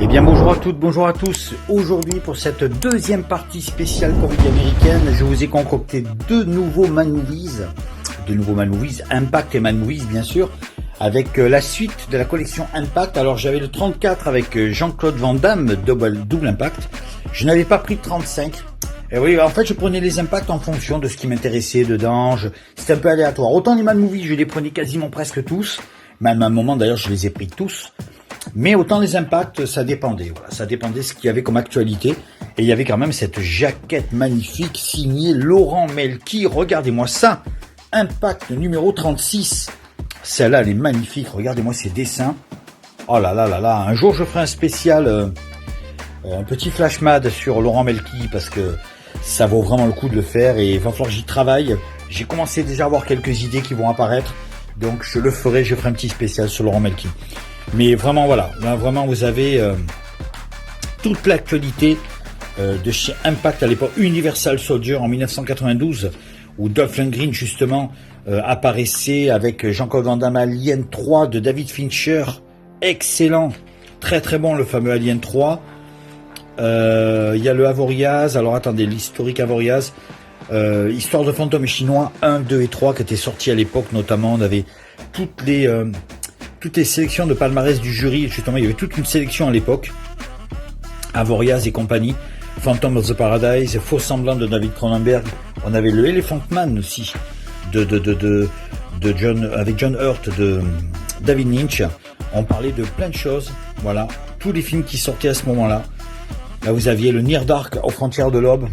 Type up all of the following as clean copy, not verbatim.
Eh bien bonjour à toutes, bonjour à tous. Aujourd'hui pour cette deuxième partie spéciale comédie américaine, je vous ai concocté deux nouveaux Man Movies, Impact et Man Movies bien sûr, avec la suite de la collection Impact. Alors j'avais le 34 avec Jean-Claude Van Damme, double Impact. Je n'avais pas pris le 35. Et oui, en fait je prenais les Impacts en fonction de ce qui m'intéressait dedans, c'était un peu aléatoire. Autant les Man Movies je les prenais quasiment presque tous, même à un moment d'ailleurs je les ai pris tous. Mais autant les Impacts, ça dépendait. Voilà, ça dépendait ce qu'il y avait comme actualité. Et il y avait quand même cette jaquette magnifique signée Laurent Melki. Regardez-moi ça. Impact numéro 36. Celle-là, elle est magnifique. Regardez-moi ces dessins. Oh là là là là. Un jour, je ferai un spécial, un petit flash mad sur Laurent Melki parce que ça vaut vraiment le coup de le faire et il va falloir que j'y travaille. J'ai commencé déjà à avoir quelques idées qui vont apparaître. Donc, je le ferai. Je ferai un petit spécial sur Laurent Melki. Mais vraiment voilà, là vraiment vous avez toute l'actualité de chez Impact à l'époque, Universal Soldier en 1992, où Dolph Lundgren justement apparaissait avec Jean-Claude Van Damme, Alien 3 de David Fincher, excellent, très très bon le fameux Alien 3. Il y a le Avoriaz, alors attendez, l'historique Avoriaz, Histoire de fantômes chinois 1, 2 et 3 qui étaient sortis à l'époque, notamment on avait toutes les sélections de palmarès du jury, justement, il y avait toute une sélection à l'époque. Avoriaz et compagnie, Phantom of the Paradise, Faux semblant de David Cronenberg. On avait le Elephant Man aussi, de John, avec John Hurt, de David Lynch. On parlait de plein de choses. Voilà, tous les films qui sortaient à ce moment-là. Là, vous aviez le Near Dark aux frontières de l'aube,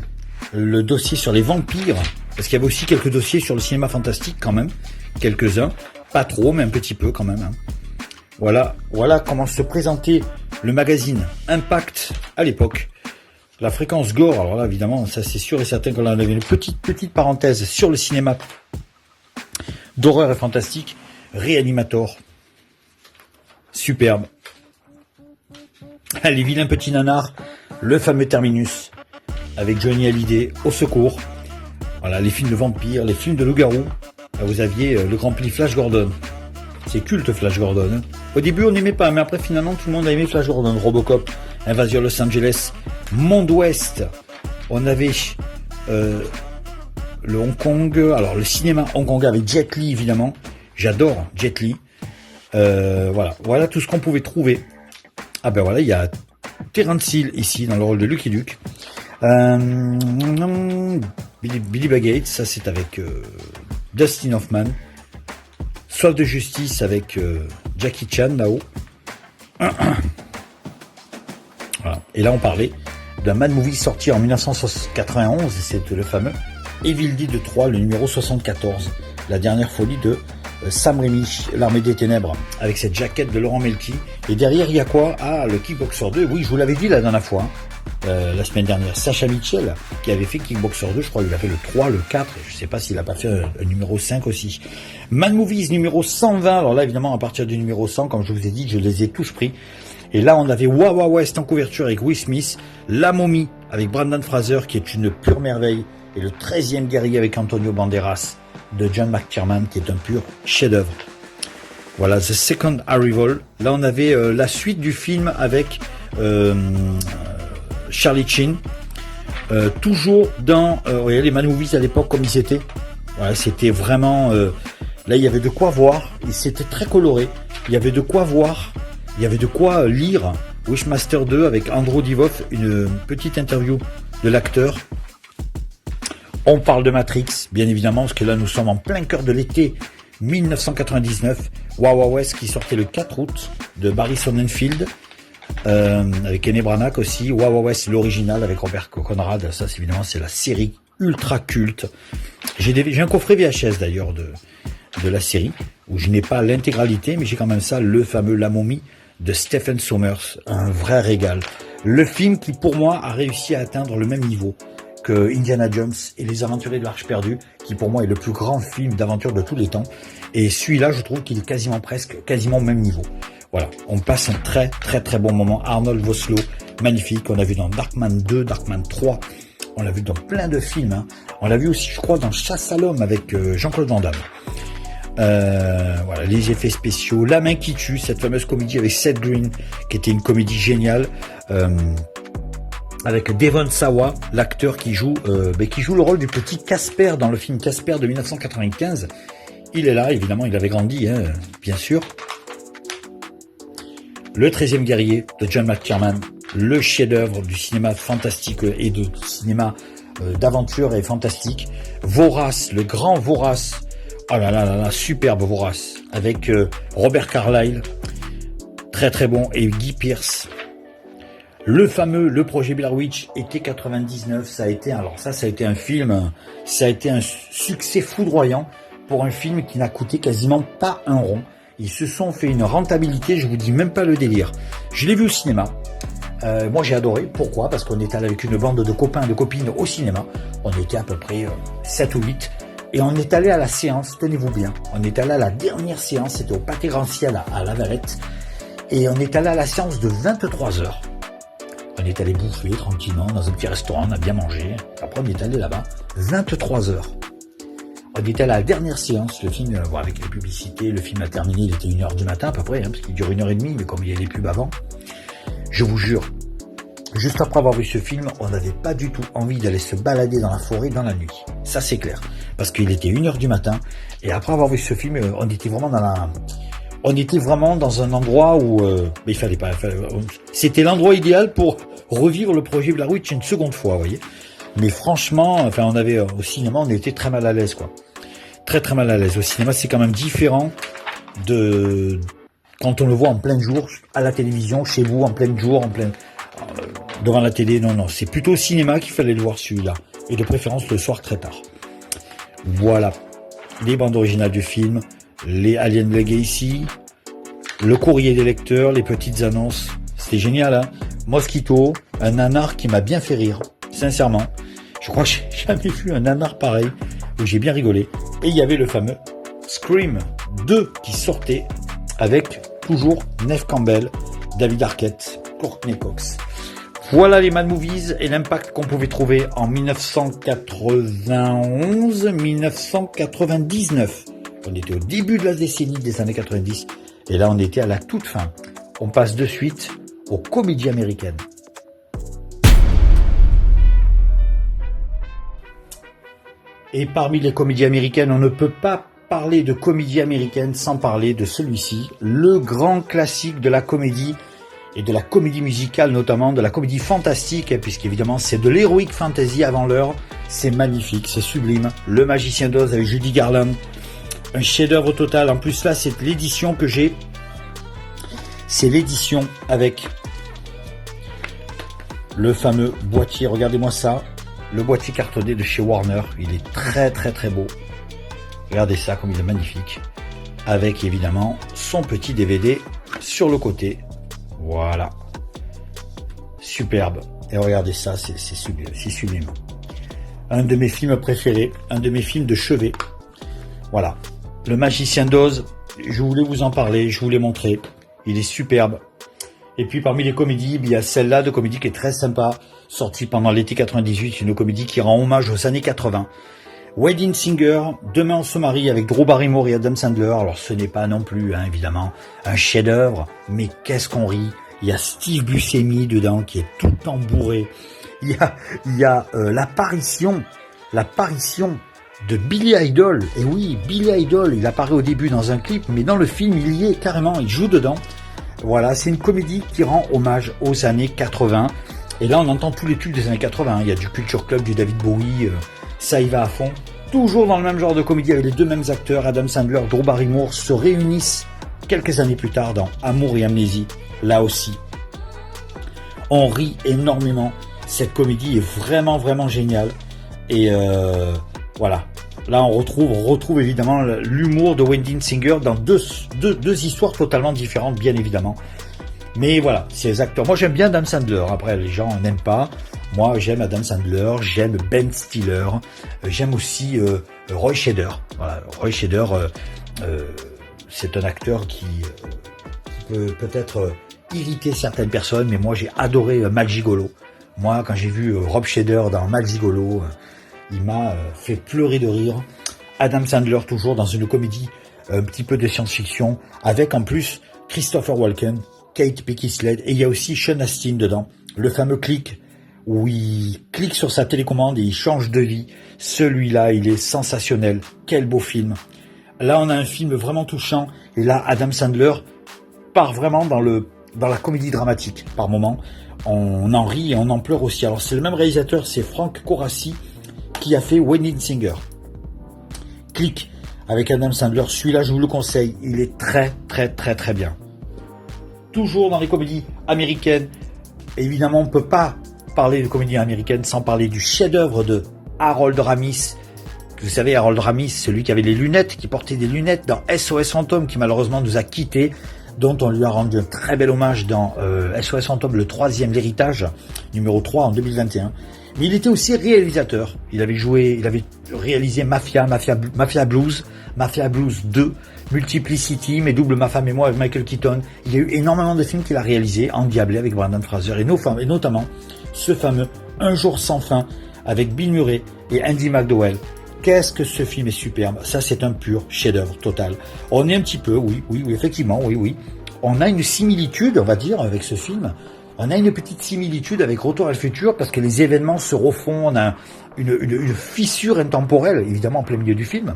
le dossier sur les vampires, parce qu'il y avait aussi quelques dossiers sur le cinéma fantastique quand même, quelques-uns. Pas trop, mais un petit peu quand même. Hein. Voilà comment se présentait le magazine Impact à l'époque. La fréquence gore, alors là évidemment, ça c'est sûr et certain qu'on avait une petite parenthèse sur le cinéma d'horreur et fantastique. Reanimator, superbe. Les vilains petits nanars, le fameux Terminus avec Johnny Hallyday au secours. Voilà, les films de vampires, les films de loup-garou. Là, vous aviez le Grand Prix Flash Gordon. C'est culte Flash Gordon. Hein. Au début on n'aimait pas, mais après finalement tout le monde a aimé Flash Gordon. Robocop, Invasion Los Angeles, Monde Ouest. On avait le Hong Kong, alors le cinéma hongkongais avec Jet Li évidemment. J'adore Jet Li. Voilà tout ce qu'on pouvait trouver. Ah ben voilà, il y a Terence Hill ici dans le rôle de Lucky Luke. Billy Baggett, ça c'est avec Dustin Hoffman. Soif de justice avec Jackie Chan là-haut. Voilà. Et là on parlait d'un Man Movie sorti en 1991, c'est le fameux Evil Dead 3, le numéro 74, la dernière folie de Sam Raimi, L'Armée des Ténèbres, avec cette jaquette de Laurent Melki. Et derrière il y a quoi? Ah, le Kickboxer 2, oui je vous l'avais dit la dernière fois, la semaine dernière, Sacha Mitchell qui avait fait Kickboxer 2, je crois qu'il a fait le 3, le 4, je sais pas s'il a pas fait un numéro 5 aussi. Man Movies numéro 120, alors là évidemment à partir du numéro 100, comme je vous ai dit, je les ai tous pris. Et là on avait Wawa West en couverture avec Will Smith, La Momie avec Brendan Fraser qui est une pure merveille, et le 13e guerrier avec Antonio Banderas de John McTiernan qui est un pur chef-d'œuvre. Voilà, The Second Arrival. Là on avait la suite du film avec Charlie Sheen, toujours dans les Man Movies à l'époque comme ils étaient. Voilà, c'était vraiment là il y avait de quoi voir et c'était très coloré. Il y avait de quoi voir, il y avait de quoi lire. Wishmaster 2 avec Andrew Divoff, une petite interview de l'acteur. On parle de Matrix, bien évidemment, parce que là nous sommes en plein cœur de l'été 1999. Wawa West qui sortait le 4 août de Barry Sonnenfeld. Avec Kenny Branagh aussi, Wawa West l'original avec Robert Conrad, ça c'est évidemment c'est la série ultra culte. J'ai un coffret VHS d'ailleurs de la série, où je n'ai pas l'intégralité, mais j'ai quand même ça, le fameux La Momie de Stephen Sommers, un vrai régal. Le film qui pour moi a réussi à atteindre le même niveau que Indiana Jones et les Aventuriers de l'Arche perdue, qui pour moi est le plus grand film d'aventure de tous les temps, et celui-là je trouve qu'il est quasiment au même niveau. Voilà, on passe un très très très bon moment. Arnold Vosloo, magnifique, on l'a vu dans Darkman 2, Darkman 3, on l'a vu dans plein de films, hein. On l'a vu aussi je crois dans Chasse à l'homme avec Jean-Claude Van Damme. Voilà, les effets spéciaux, La main qui tue, cette fameuse comédie avec Seth Green, qui était une comédie géniale, avec Devon Sawa, l'acteur qui joue le rôle du petit Casper dans le film Casper de 1995. Il est là, évidemment, il avait grandi, hein, bien sûr. Le 13e guerrier de John McTiernan, le chef-d'œuvre du cinéma fantastique et de cinéma d'aventure et fantastique. Vorace, le grand Vorace. Oh là là là là, superbe Vorace, avec Robert Carlyle, très très bon, et Guy Pearce. Le fameux Le Projet Blair Witch, été 99, ça a été un film, ça a été un succès foudroyant pour un film qui n'a coûté quasiment pas un rond. Ils se sont fait une rentabilité, je vous dis même pas le délire. Je l'ai vu au cinéma. Moi j'ai adoré. Pourquoi? Parce qu'on était allé avec une bande de copains et de copines au cinéma. On était à peu près 7 ou 8. Et on est allé à la séance, tenez-vous bien. On est allé à la dernière séance, c'était au Pâté Grand Ciel à La Valette. Et on est allé à la séance de 23h. On est allé bouffer tranquillement dans un petit restaurant, on a bien mangé. Après on est allé là-bas, 23h. On était à la dernière séance, le film, avec les publicités, le film a terminé, il était 1h du matin à peu près, hein, parce qu'il dure 1h30, mais comme il y a les pubs avant, je vous jure, juste après avoir vu ce film, on n'avait pas du tout envie d'aller se balader dans la forêt dans la nuit. Ça c'est clair, parce qu'il était 1h du matin, et après avoir vu ce film, on était vraiment dans un endroit où mais il fallait pas, c'était l'endroit idéal pour revivre le projet Blair Witch une seconde fois, vous voyez. Mais franchement, enfin, on avait au cinéma, on était très mal à l'aise, quoi. Très très mal à l'aise. Au cinéma, c'est quand même différent de quand on le voit en plein jour, à la télévision, chez vous, en plein jour, devant la télé. Non, c'est plutôt au cinéma qu'il fallait le voir, celui-là. Et de préférence le soir très tard. Voilà. Les bandes originales du film, les Alien Legacy, le courrier des lecteurs, les petites annonces. C'était génial, hein. Mosquito, un nanar qui m'a bien fait rire. Sincèrement. Je crois que j'ai jamais vu un nanar pareil, où j'ai bien rigolé. Et il y avait le fameux Scream 2 qui sortait avec toujours Neve Campbell, David Arquette, Courtney Cox. Voilà les Mad Movies et l'impact qu'on pouvait trouver en 1991-1999. On était au début de la décennie des années 90 et là on était à la toute fin. On passe de suite aux comédies américaines. Et parmi les comédies américaines, on ne peut pas parler de comédie américaine sans parler de celui-ci, le grand classique de la comédie et de la comédie musicale, notamment de la comédie fantastique, puisqu'évidemment c'est de l'heroic fantasy avant l'heure, c'est magnifique, c'est sublime. Le Magicien d'Oz avec Judy Garland, un chef-d'œuvre total. En plus là, c'est l'édition que j'ai, c'est l'édition avec le fameux boîtier, regardez-moi ça. Le boîtier cartonné de chez Warner, il est très très très beau. Regardez ça comme il est magnifique. Avec évidemment son petit DVD sur le côté. Voilà. Superbe. Et regardez ça, c'est sublime, c'est sublime. Un de mes films préférés, un de mes films de chevet. Voilà. Le Magicien d'Oz, je voulais vous en parler, je vous l'ai montré. Il est superbe. Et puis parmi les comédies, il y a celle-là de comédie qui est très sympa, sortie pendant l'été 98, une comédie qui rend hommage aux années 80. Wedding Singer, Demain on se marie avec Drew Barrymore et Adam Sandler. Alors ce n'est pas non plus, hein, évidemment, un chef-d'œuvre, mais qu'est-ce qu'on rit. Il y a Steve Buscemi dedans qui est tout le temps bourré. Il y a l'apparition de Billy Idol. Et oui, Billy Idol, il apparaît au début dans un clip, mais dans le film, il y est carrément, il joue dedans. Voilà, c'est une comédie qui rend hommage aux années 80. Et là, on entend tous les tubes des années 80. Il y a du Culture Club, du David Bowie, ça y va à fond. Toujours dans le même genre de comédie avec les deux mêmes acteurs, Adam Sandler, Drew Barrymore, se réunissent quelques années plus tard dans Amour et Amnésie. Là aussi, on rit énormément. Cette comédie est vraiment, vraiment géniale. Et voilà. Là, on retrouve évidemment l'humour de Wedding Singer dans deux histoires totalement différentes, bien évidemment. Mais voilà, ces acteurs. Moi, j'aime bien Adam Sandler. Après, les gens n'aiment pas. Moi, j'aime Adam Sandler, j'aime Ben Stiller, j'aime aussi Roy Scheider. Voilà, Roy Scheider, c'est un acteur qui peut peut-être irriter certaines personnes, mais moi, j'ai adoré Mal Gigolo. Moi, quand j'ai vu Rob Schneider dans Mal Gigolo, il m'a fait pleurer de rire. Adam Sandler, toujours dans une comédie un petit peu de science-fiction, avec en plus Christopher Walken, Kate Beckinsale, et il y a aussi Sean Astin dedans, le fameux Click, où il clique sur sa télécommande et il change de vie. Celui-là, il est sensationnel. Quel beau film. Là, on a un film vraiment touchant, et là, Adam Sandler part vraiment dans la comédie dramatique, par moment. On en rit et on en pleure aussi. Alors, c'est le même réalisateur, c'est Frank Corassi, qui a fait Wedding Singer. Click, avec Adam Sandler, celui-là, je vous le conseille, il est très, très, très, très bien. Toujours dans les comédies américaines, évidemment, on ne peut pas parler de comédie américaine sans parler du chef-d'œuvre de Harold Ramis. Vous savez, Harold Ramis, celui qui avait les lunettes, qui portait des lunettes dans SOS Fantôme, qui malheureusement nous a quittés, dont on lui a rendu un très bel hommage dans SOS Fantôme, le 3e, l'héritage, numéro 3 en 2021. Mais il était aussi réalisateur. Il avait réalisé Mafia Blues, Mafia Blues 2, Multiplicity, Mes doubles, Ma femme et moi avec Michael Keaton. Il y a eu énormément de films qu'il a réalisés, Endiablé avec Brendan Fraser, et notamment ce fameux Un jour sans fin avec Bill Murray et Andy McDowell. Qu'est-ce que ce film est superbe. Ça, c'est un pur chef-d'œuvre total. On est un petit peu, oui, effectivement, oui. On a une similitude, on va dire, avec ce film. On a une petite similitude avec Retour à le futur parce que les événements se refont. On a une fissure intemporelle, évidemment, en plein milieu du film.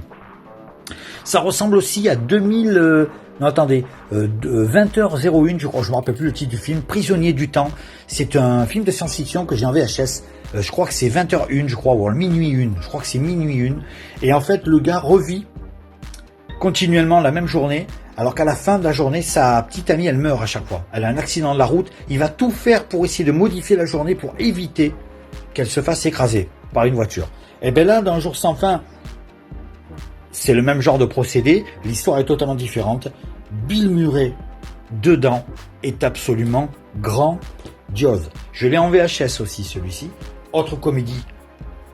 Ça ressemble aussi à 20h01, je crois, je me rappelle plus le titre du film, Prisonnier du temps. C'est un film de science-fiction que j'ai en VHS. Je crois que c'est 20h01, je crois, ou minuit 1. Je crois que c'est minuit 1. Et en fait, le gars revit continuellement la même journée, alors qu'à la fin de la journée, sa petite amie, elle meurt à chaque fois. Elle a un accident de la route. Il va tout faire pour essayer de modifier la journée pour éviter qu'elle se fasse écraser par une voiture. Et bien là, dans Un jour sans fin, c'est le même genre de procédé. L'histoire est totalement différente. Bill Murray, dedans, est absolument grandiose. Je l'ai en VHS aussi, celui-ci. Autre comédie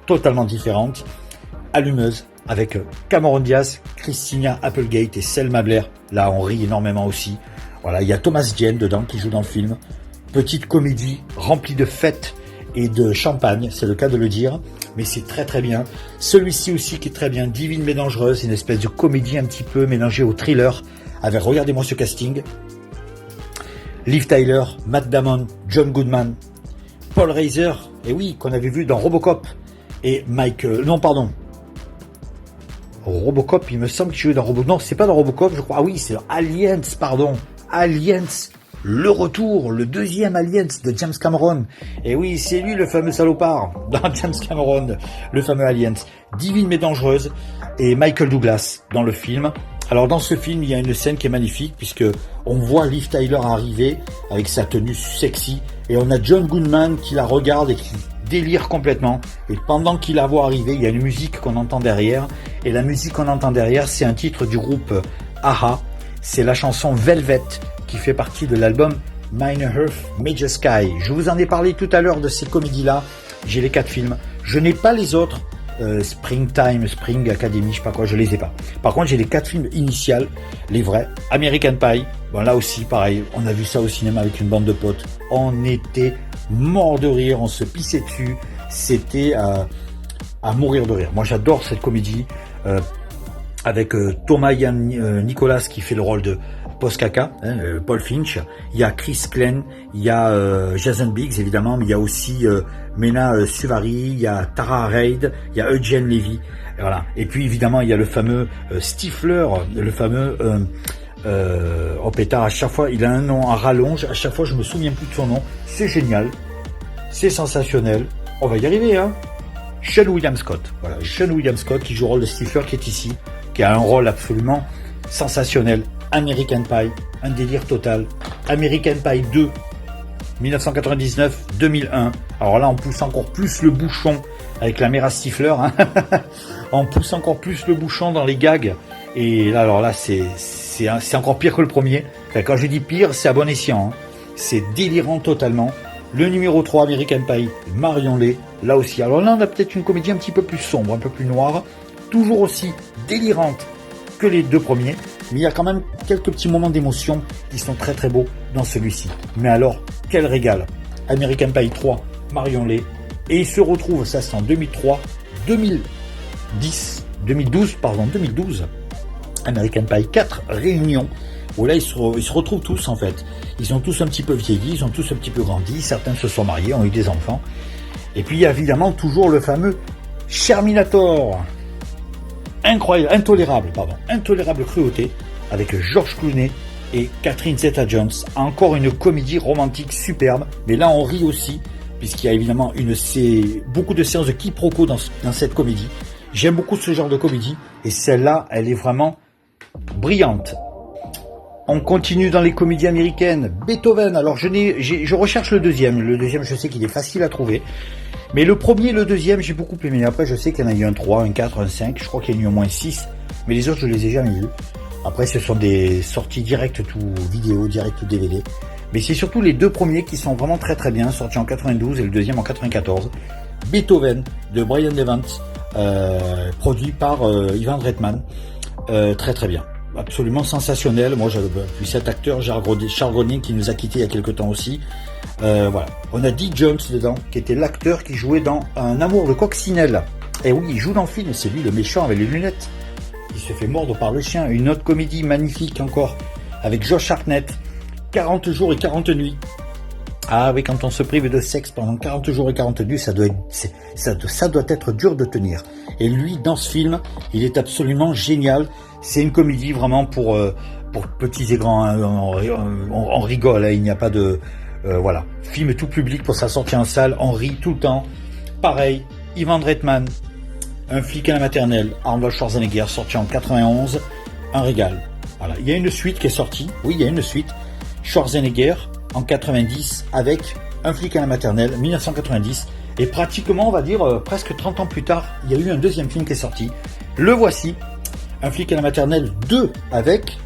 totalement différente, allumeuse, avec Cameron Diaz, Christina Applegate et Selma Blair. Là, on rit énormément aussi. Voilà, il y a Thomas Jane dedans qui joue dans le film. Petite comédie remplie de fêtes et de champagne, c'est le cas de le dire, mais c'est très très bien. Celui-ci aussi qui est très bien, Divine mais dangereuse, c'est une espèce de comédie un petit peu mélangée au thriller, avec, regardez-moi ce casting, Liv Tyler, Matt Damon, John Goodman, Paul Reiser, et oui, qu'on avait vu dans Robocop, et Robocop, il me semble qu'il jouait dans Robocop. Non, c'est pas dans Robocop, je crois. Ah oui, c'est dans Aliens, pardon. Aliens, le retour, le deuxième Aliens de James Cameron. Et oui, c'est lui le fameux salopard dans James Cameron, le fameux Aliens. Divine mais dangereuse, et Michael Douglas dans le film. Alors dans ce film, il y a une scène qui est magnifique, puisque on voit Liv Tyler arriver avec sa tenue sexy, et on a John Goodman qui la regarde et qui délire complètement. Et pendant qu'il la voit arriver, il y a une musique qu'on entend derrière, et la musique qu'on entend derrière, c'est un titre du groupe a-ha. C'est la chanson Velvet, qui fait partie de l'album Minor Earth Major Sky. Je vous en ai parlé tout à l'heure de ces comédies-là. J'ai les 4 films. Je n'ai pas les autres. Springtime, Spring Academy, je sais pas quoi, je les ai pas. Par contre, j'ai les 4 films initiales, les vrais. American Pie, bon là aussi, pareil, on a vu ça au cinéma avec une bande de potes. On était morts de rire, on se pissait dessus. C'était à mourir de rire. Moi, j'adore cette comédie avec Thomas Ian Nicolas qui fait le rôle de Post-Caca, Paul Finch. Il y a Chris Klein, il y a Jason Biggs évidemment, mais il y a aussi Mena Suvari, il y a Tara Reid, il y a Eugene Levy, et voilà. Et puis évidemment il y a le fameux Stifler, le fameux oh pétard, à chaque fois il a un nom à rallonge, à chaque fois je me souviens plus de son nom. C'est génial, c'est sensationnel, on va y arriver hein. Sean William Scott, voilà, Sean William Scott qui joue le rôle de Stifler qui est ici, qui a un rôle absolument sensationnel. American Pie, un délire total. American Pie 2, 1999-2001. Alors là, on pousse encore plus le bouchon avec la mère Stifler. Hein. On pousse encore plus le bouchon dans les gags. Et là, alors là, c'est encore pire que le premier. Enfin, quand je dis pire, c'est à bon escient. Hein. C'est délirant totalement. Le numéro 3, American Pie, Marion Lay, là aussi. Alors là, on a peut-être une comédie un petit peu plus sombre, un peu plus noire. Toujours aussi délirante que les 2 premiers. Mais il y a quand même quelques petits moments d'émotion qui sont très très beaux dans celui-ci. Mais alors, quel régal. American Pie 3, Marion Lay. Et il se retrouve, ça c'est en 2012, American Pie 4 Réunion, où là ils se retrouvent tous en fait. Ils ont tous un petit peu vieilli, ils ont tous un petit peu grandi, certains se sont mariés, ont eu des enfants. Et puis il y a évidemment toujours le fameux Sherminator. Incroyable, intolérable cruauté, avec George Clooney et Catherine Zeta-Jones. Encore une comédie romantique superbe, mais là on rit aussi, puisqu'il y a évidemment beaucoup de séances de quiproquo dans cette comédie. J'aime beaucoup ce genre de comédie, et celle-là, elle est vraiment brillante. On continue dans les comédies américaines. Beethoven, alors je recherche le deuxième. Le deuxième, je sais qu'il est facile à trouver. Mais le premier et le deuxième, j'ai beaucoup aimé. Après, je sais qu'il y en a eu un 3, un 4, un 5. Je crois qu'il y en a eu au moins 6. Mais les autres, je les ai jamais vus. Après, ce sont des sorties directes tout vidéo, direct tout DVD. Mais c'est surtout les deux premiers qui sont vraiment très très bien, sortis en 92 et le deuxième en 94. Beethoven, de Brian Levant, produit par Ivan Reitman. Très très bien. Absolument sensationnel. Moi, j'ai vu cet acteur, Charles Grodin, qui nous a quittés il y a quelques temps aussi. Voilà. On a Dee Jones dedans, qui était l'acteur qui jouait dans Un amour de coccinelle. Et oui, il joue dans le film, c'est lui le méchant avec les lunettes. Il se fait mordre par le chien. Une autre comédie magnifique encore, avec Josh Hartnett, 40 jours et 40 nuits. Ah oui, quand on se prive de sexe pendant 40 jours et 40 nuits, ça doit être dur de tenir. Et lui, dans ce film, il est absolument génial. C'est une comédie vraiment pour petits et grands. Hein. On rigole, hein, il n'y a pas de... voilà, film tout public pour sa sortie en salle, on rit tout le temps. Pareil, Ivan Reitman, Un flic à la maternelle, Arnold Schwarzenegger, sorti en 91, un régal. Voilà, il y a une suite qui est sortie, oui, il y a une suite, Schwarzenegger, en 90, avec Un flic à la maternelle, 1990, et pratiquement, on va dire, presque 30 ans plus tard, il y a eu un deuxième film qui est sorti. Le voici, Un flic à la maternelle 2, avec,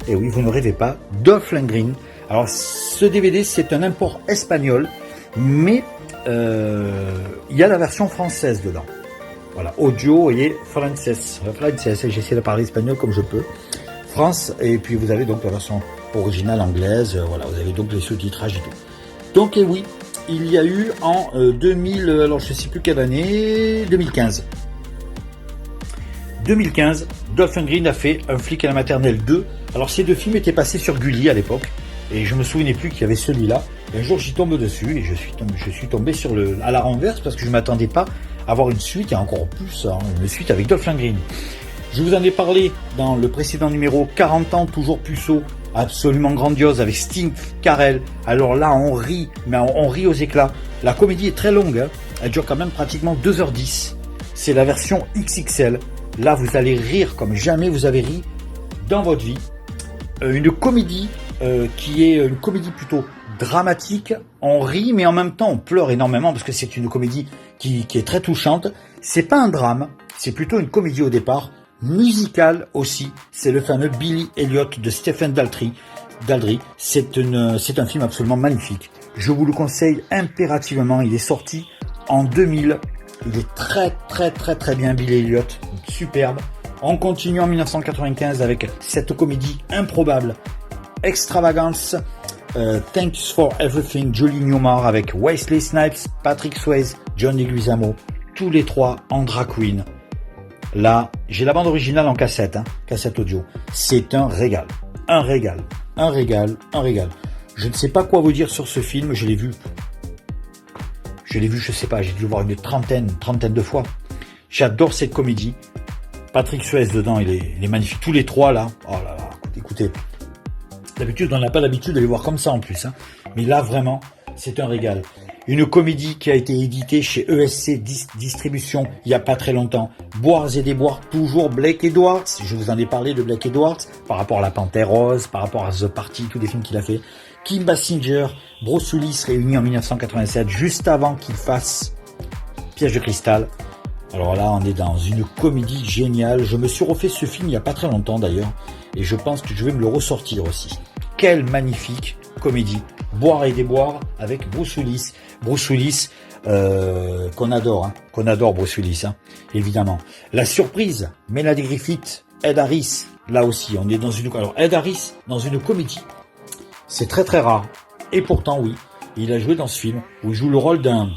et oui, vous ne rêvez pas, Dolph Lundgren. Alors, ce DVD, c'est un import espagnol, mais il y a la version française dedans. Voilà, audio et Frances, j'essaie de parler espagnol comme je peux. France, et puis vous avez donc la version originale anglaise, voilà, vous avez donc les sous-titrages et tout. Donc, et oui, il y a eu en 2000, alors je ne sais plus quelle année, 2015. 2015, Dolph Lundgren a fait Un flic à la maternelle 2. Alors, ces deux films étaient passés sur Gulli à l'époque. Et je me souvenais plus qu'il y avait celui-là. Et un jour, j'y tombe dessus et je suis tombé à la renverse parce que je m'attendais pas à avoir une suite et encore plus une suite avec Dolph Lundgren. Je vous en ai parlé dans le précédent numéro, 40 ans, toujours puceau, absolument grandiose avec Steve Carell. Alors là, on rit, mais on rit aux éclats. La comédie est très longue, hein. Elle dure quand même pratiquement 2h10. C'est la version XXL. Là, vous allez rire comme jamais vous avez ri dans votre vie. Une comédie qui est une comédie plutôt dramatique. On rit, mais en même temps, on pleure énormément parce que c'est une comédie qui est très touchante. C'est pas un drame, c'est plutôt une comédie au départ, musicale aussi. C'est le fameux Billy Elliot de Stephen Daldry. C'est un film absolument magnifique. Je vous le conseille impérativement. Il est sorti en 2000. Il est très très très très bien, Billy Elliot, superbe. On continue en 1995 avec cette comédie improbable, Extravagance, Thanks for Everything, Julie Newmar avec Wesley Snipes, Patrick Swayze, John Leguizamo, tous les trois en drag queen. Là, j'ai la bande originale en cassette, cassette audio. C'est un régal, un régal, un régal, un régal. Je ne sais pas quoi vous dire sur ce film, je l'ai vu, je sais pas, j'ai dû le voir une trentaine de fois. J'adore cette comédie. Patrick Swayze dedans, il est magnifique. Tous les trois là, oh là là, écoutez. D'habitude, on n'a pas l'habitude de les voir comme ça en plus. Mais là, vraiment, c'est un régal. Une comédie qui a été éditée chez ESC Distribution il n'y a pas très longtemps. Boires et déboires, toujours Blake Edwards. Je vous en ai parlé de Blake Edwards par rapport à La Panthère Rose, par rapport à The Party, tous les films qu'il a fait. Kim Basinger, Bruce Willis réunis en 1987, juste avant qu'il fasse Piège de cristal. Alors là, on est dans une comédie géniale. Je me suis refait ce film il n'y a pas très longtemps d'ailleurs. Et je pense que je vais me le ressortir aussi. Quelle magnifique comédie. Boire et déboire avec Bruce Willis. Bruce Willis, qu'on adore Bruce Willis, évidemment. La surprise, Melanie Griffith, Ed Harris. Là aussi, on est dans une... Alors, Ed Harris, dans une comédie, c'est très très rare. Et pourtant, oui, il a joué dans ce film où il joue le rôle d'un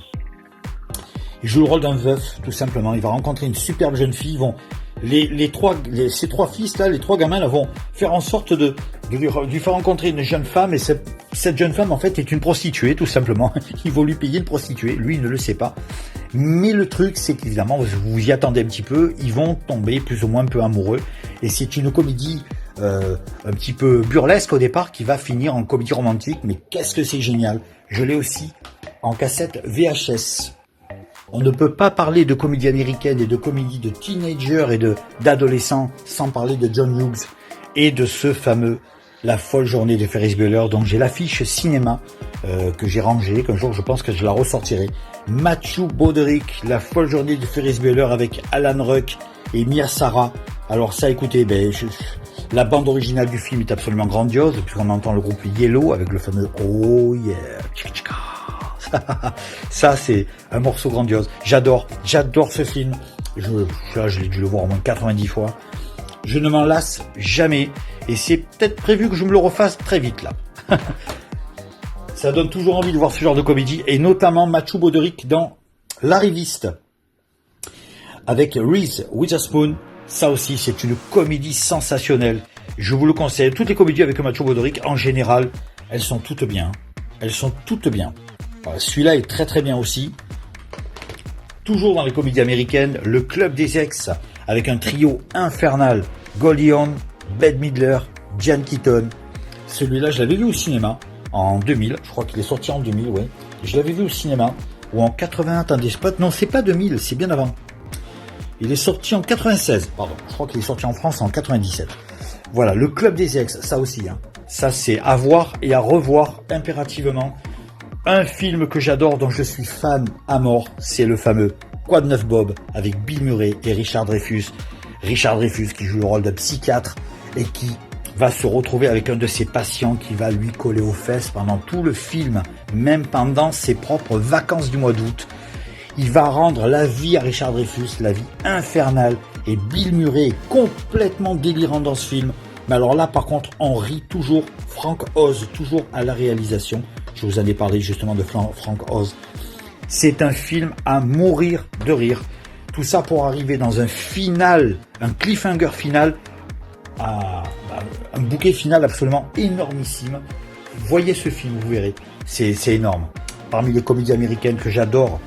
veuf, tout simplement. Il va rencontrer une superbe jeune fille. ces trois fils là, les trois gamins là vont faire en sorte de lui faire rencontrer une jeune femme, et cette jeune femme en fait est une prostituée tout simplement. Ils vont lui payer une prostituée, lui il ne le sait pas. Mais le truc c'est qu'évidemment vous y attendez un petit peu, ils vont tomber plus ou moins un peu amoureux, et c'est une comédie un petit peu burlesque au départ qui va finir en comédie romantique, mais qu'est-ce que c'est génial. Je l'ai aussi en cassette VHS. On ne peut pas parler de comédie américaine et de comédie de teenagers et d'adolescents sans parler de John Hughes et de ce fameux La folle journée de Ferris Bueller. Donc j'ai l'affiche cinéma que j'ai rangée, qu'un jour je pense que je la ressortirai. Matthew Broderick, La folle journée de Ferris Bueller avec Alan Ruck et Mia Sara. Alors ça, écoutez, la bande originale du film est absolument grandiose, puisqu'on entend le groupe Yellow avec le fameux Oh yeah, tchika tchika. Ça c'est un morceau grandiose. J'adore ce film. J'ai dû le voir au moins 90 fois. Je ne m'en lasse jamais, et c'est peut-être prévu que je me le refasse très vite là. Ça donne toujours envie de voir ce genre de comédie, et notamment Matthew Broderick dans L'Arriviste avec Reese Witherspoon. Ça aussi c'est une comédie sensationnelle. Je vous le conseille. Toutes les comédies avec Matthew Broderick en général, elles sont toutes bien. Celui-là est très très bien aussi. Toujours dans les comédies américaines, Le Club des Ex, avec un trio infernal, Goldie Hawn, Bette Midler, Diane Keaton. Celui-là, je l'avais vu au cinéma en 2000. Je crois qu'il est sorti en 2000, ouais. Je l'avais vu au cinéma. Ou en 80, attendez, non, c'est pas 2000, c'est bien avant. Il est sorti en 96, pardon. Je crois qu'il est sorti en France en 97. Voilà, Le Club des Ex, ça aussi. Ça, c'est à voir et à revoir impérativement. Un film que j'adore, dont je suis fan à mort, c'est le fameux Quoi de neuf Bob, avec Bill Murray et Richard Dreyfuss. Richard Dreyfuss qui joue le rôle d'un psychiatre et qui va se retrouver avec un de ses patients qui va lui coller aux fesses pendant tout le film, même pendant ses propres vacances du mois d'août. Il va rendre la vie à Richard Dreyfuss, la vie infernale, et Bill Murray est complètement délirant dans ce film. Mais alors là, par contre, on rit toujours. Frank Oz, toujours à la réalisation. Je vous en ai parlé justement de Frank Oz. C'est un film à mourir de rire. Tout ça pour arriver dans un final, un cliffhanger final, un bouquet final absolument énormissime. Voyez ce film, vous verrez. C'est énorme. Parmi les comédies américaines que j'adore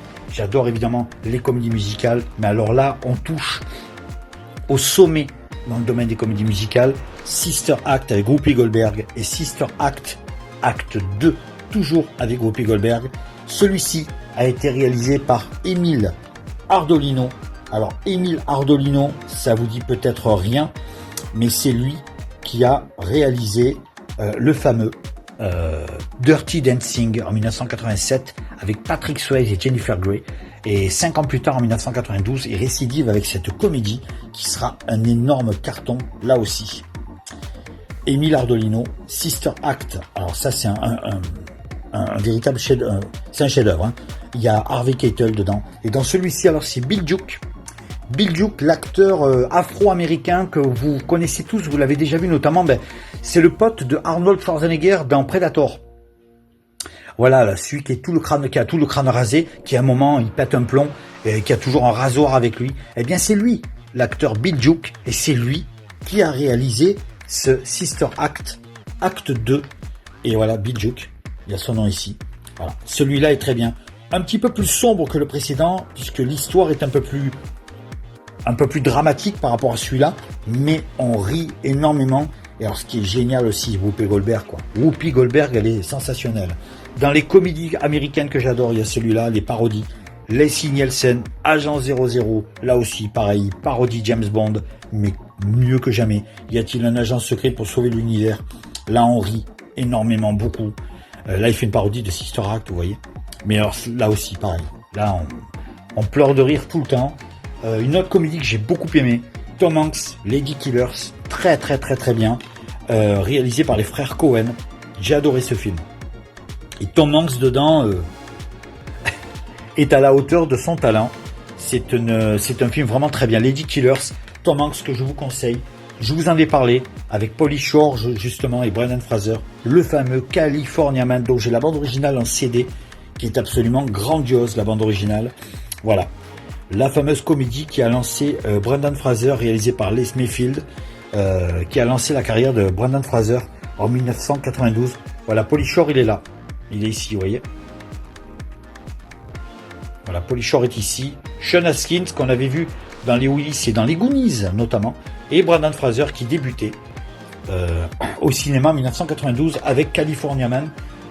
évidemment les comédies musicales. Mais alors là, on touche au sommet dans le domaine des comédies musicales. Sister Act avec Whoopi Goldberg et Sister Act, Acte 2, toujours avec Whoopi Goldberg. Celui-ci a été réalisé par Émile Ardolino. Alors Émile Ardolino, ça vous dit peut-être rien, mais c'est lui qui a réalisé le fameux Dirty Dancing en 1987 avec Patrick Swayze et Jennifer Grey. Et 5 ans plus tard, en 1992, il récidive avec cette comédie qui sera un énorme carton là aussi. Émile Ardolino, Sister Act. Alors ça, c'est un véritable chef-d'œuvre. C'est un chef-d'œuvre. Il y a Harvey Keitel dedans. Et dans celui-ci, alors c'est Bill Duke. Bill Duke, l'acteur afro-américain que vous connaissez tous, vous l'avez déjà vu notamment. C'est le pote de Arnold Schwarzenegger dans Predator. Voilà, là, celui qui a tout le crâne rasé, qui à un moment il pète un plomb, et qui a toujours un rasoir avec lui. Eh bien, c'est lui, l'acteur Bill Duke, et c'est lui qui a réalisé ce Sister Act, Acte 2. Et voilà, Bill Duke, il y a son nom ici. Voilà, celui-là est très bien. Un petit peu plus sombre que le précédent, puisque l'histoire est un peu plus dramatique par rapport à celui-là, mais on rit énormément. Et alors, ce qui est génial aussi, Whoopi Goldberg, quoi. Whoopi Goldberg, elle est sensationnelle. Dans les comédies américaines que j'adore, il y a celui-là, les parodies. Leslie Nielsen, Agent 00, là aussi, pareil, parodie James Bond, mais mieux que jamais. Y a-t-il un agent secret pour sauver l'univers? Là, on rit énormément, beaucoup. Là, il fait une parodie de Sister Act, vous voyez. Mais alors, là aussi, pareil. Là, on pleure de rire tout le temps. Une autre comédie que j'ai beaucoup aimée, Tom Hanks, Lady Killers, très très très très bien, réalisé par les frères Cohen. J'ai adoré ce film. Et Tom Hanks dedans est à la hauteur de son talent. C'est un film vraiment très bien. Lady Killers, Tom Hanks que je vous conseille. Je vous en ai parlé avec Pauly Shore justement et Brendan Fraser, le fameux California Man, dont j'ai la bande originale en CD qui est absolument grandiose, la bande originale. Voilà. la fameuse comédie qui a lancé Brendan Fraser, réalisée par Les Mayfield, qui a lancé la carrière de Brendan Fraser en 1992. Voilà, Pauly Shore, il est là. Il est ici, vous voyez. Voilà, Pauly Shore est ici. Sean Haskins, qu'on avait vu dans les Willis et dans les Goonies, notamment. Et Brendan Fraser, qui débutait au cinéma en 1992 avec California-Man.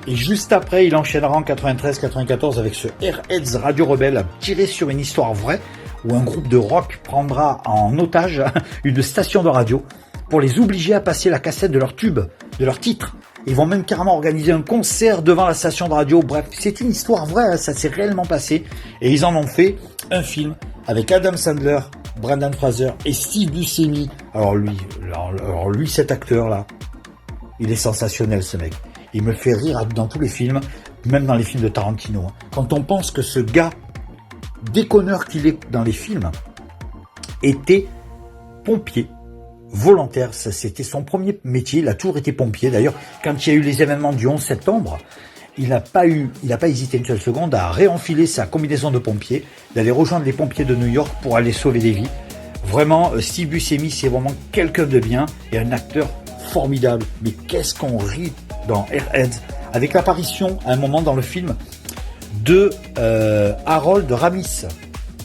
Et juste après, il enchaînera en 93-94 avec ce Airheads Radio Rebelle, tiré sur une histoire vraie, où un groupe de rock prendra en otage une station de radio pour les obliger à passer la cassette de leur tube, de leur titre. Ils vont même carrément organiser un concert devant la station de radio. Bref, c'est une histoire vraie, ça s'est réellement passé. Et ils en ont fait un film avec Adam Sandler, Brendan Fraser et Steve Buscemi. Alors lui, cet acteur-là, il est sensationnel, ce mec. Il me fait rire dans tous les films, même dans les films de Tarantino. Quand on pense que ce gars, déconneur qu'il est dans les films, était pompier volontaire. Ça, c'était son premier métier. Il a toujours été pompier. D'ailleurs, quand il y a eu les événements du 11 septembre, il n'a pas hésité une seule seconde à réenfiler sa combinaison de pompier, d'aller rejoindre les pompiers de New York pour aller sauver des vies. Vraiment, Steve Buscemi, c'est vraiment quelqu'un de bien et un acteur formidable. Mais qu'est-ce qu'on rit dans Airheads, avec l'apparition à un moment dans le film de Harold Ramis.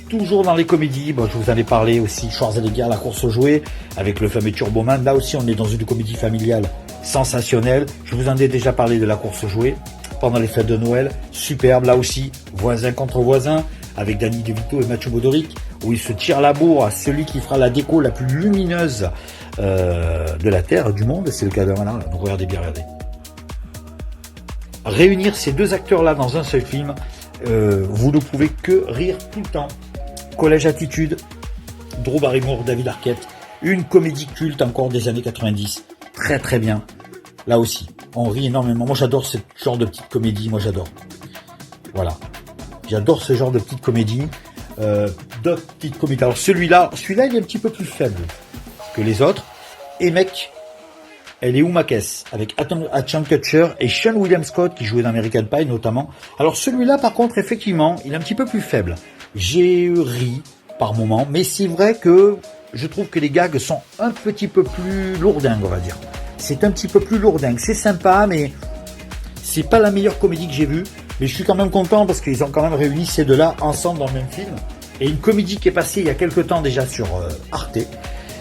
Toujours dans les comédies, bon, je vous en ai parlé aussi, Schwarzenegger, La course aux jouets, avec le fameux Turboman. Là aussi, on est dans une comédie familiale sensationnelle. Je vous en ai déjà parlé de La course aux jouets pendant les fêtes de Noël. Superbe, là aussi, voisin contre voisin, avec Danny DeVito et Mathieu Broderick, où ils se tirent la bourre à celui qui fera la déco la plus lumineuse de la Terre, du monde. C'est le cas de Malin. Donc regardez bien, regardez. Réunir ces deux acteurs-là dans un seul film, vous ne pouvez que rire tout le temps. Collège Attitude, Drew Barrymore, David Arquette, une comédie culte encore des années 90, très très bien. Là aussi, on rit énormément. Moi j'adore ce genre de petite comédie, moi j'adore. Voilà, j'adore ce genre de petite comédie. D'autres petites comédies. Alors celui-là, il est un petit peu plus faible que les autres. Et mec, elle est où ma caisse? Avec Ashton Kutcher et Sean William Scott qui jouait dans American Pie notamment. Alors celui-là par contre effectivement il est un petit peu plus faible. J'ai ri par moment, mais c'est vrai que je trouve que les gags sont un petit peu plus lourdingues, on va dire. C'est un petit peu plus lourdingue, c'est sympa mais c'est pas la meilleure comédie que j'ai vue. Mais je suis quand même content parce qu'ils ont quand même réuni ces deux-là ensemble dans le même film. Et une comédie qui est passée il y a quelques temps déjà sur Arte,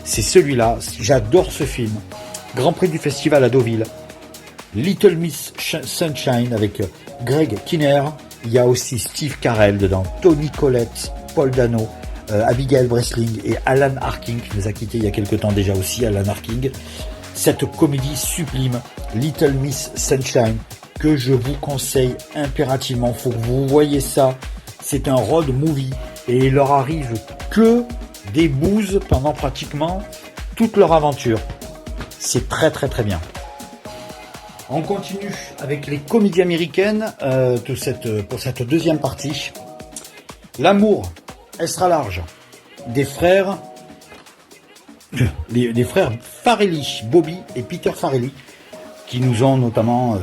c'est celui-là. J'adore ce film. Grand Prix du Festival à Deauville, Little Miss Sunshine avec Greg Kinnear. Il y a aussi Steve Carell dedans, Toni Collette, Paul Dano, Abigail Breslin et Alan Arkin qui nous a quittés il y a quelques temps déjà aussi, Alan Arkin. Cette comédie sublime, Little Miss Sunshine, que je vous conseille impérativement. Faut que vous voyez ça. C'est un road movie et il leur arrive que des bouses pendant pratiquement toute leur aventure. C'est très très très bien. On continue avec les comédies américaines pour cette deuxième partie. L'amour extra large des frères Farrelly, Bobby et Peter Farrelly, qui nous ont notamment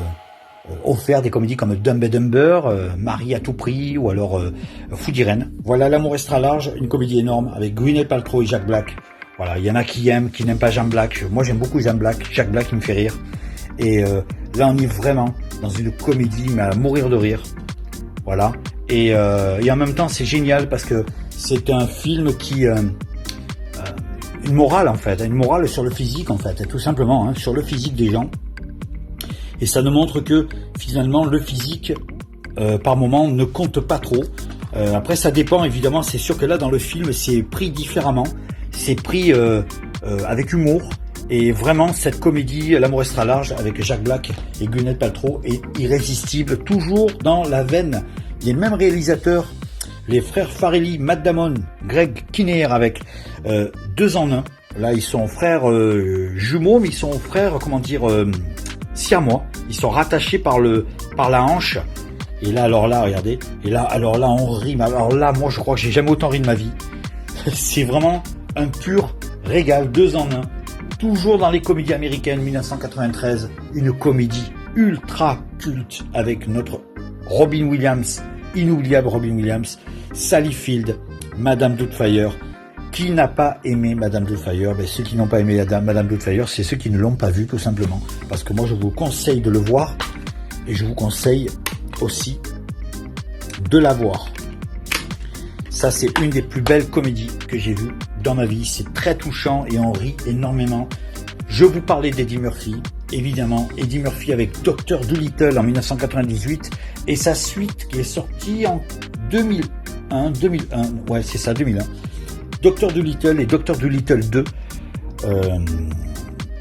offert des comédies comme Dumb and Dumber, Marie à tout prix ou alors Fou d'Irène. Voilà, L'amour extra large, une comédie énorme avec Gwyneth Paltrow et Jack Black. Voilà, il y en a qui aiment, qui n'aiment pas Jack Black. Moi, j'aime beaucoup Jack Black. Jack Black, il me fait rire. Et là, on est vraiment dans une comédie, mais à mourir de rire. Voilà. Et en même temps, c'est génial parce que c'est un film qui... une morale, en fait. Une morale sur le physique, en fait. Tout simplement, hein, sur le physique des gens. Et ça nous montre que, finalement, le physique, par moment, ne compte pas trop. Après, ça dépend, évidemment. C'est sûr que là, dans le film, c'est pris différemment. C'est pris avec humour. Et vraiment, cette comédie, L'amour extra large, avec Jack Black et Gwyneth Paltrow, est irrésistible, toujours dans la veine. Les mêmes réalisateurs, les frères Farrelly, Matt Damon, Greg Kinnear, avec 2 en 1. Là, ils sont frères jumeaux, mais ils sont frères, siamois. Ils sont rattachés par la hanche. Et là, alors là, regardez. Et là, alors là, on rit. Alors là, moi, je crois que j'ai jamais autant ri de ma vie. C'est vraiment un pur régal, 2 en 1. Toujours dans les comédies américaines, 1993, une comédie ultra culte avec notre Robin Williams, inoubliable Robin Williams, Sally Field, Madame Doubtfire. Qui n'a pas aimé Madame Doubtfire? Ben, ceux qui n'ont pas aimé Madame Doubtfire, c'est ceux qui ne l'ont pas vu, tout simplement. Parce que moi, je vous conseille de le voir. Et je vous conseille aussi de la voir. Ça, c'est une des plus belles comédies que j'ai vues dans ma vie. C'est très touchant et on rit énormément. Je vous parlais d'Eddie Murphy. Évidemment, Eddie Murphy avec Dr. Dolittle en 1998 et sa suite qui est sortie en 2001. Ouais, c'est ça, 2001. Dr. Dolittle et Dr. Dolittle 2,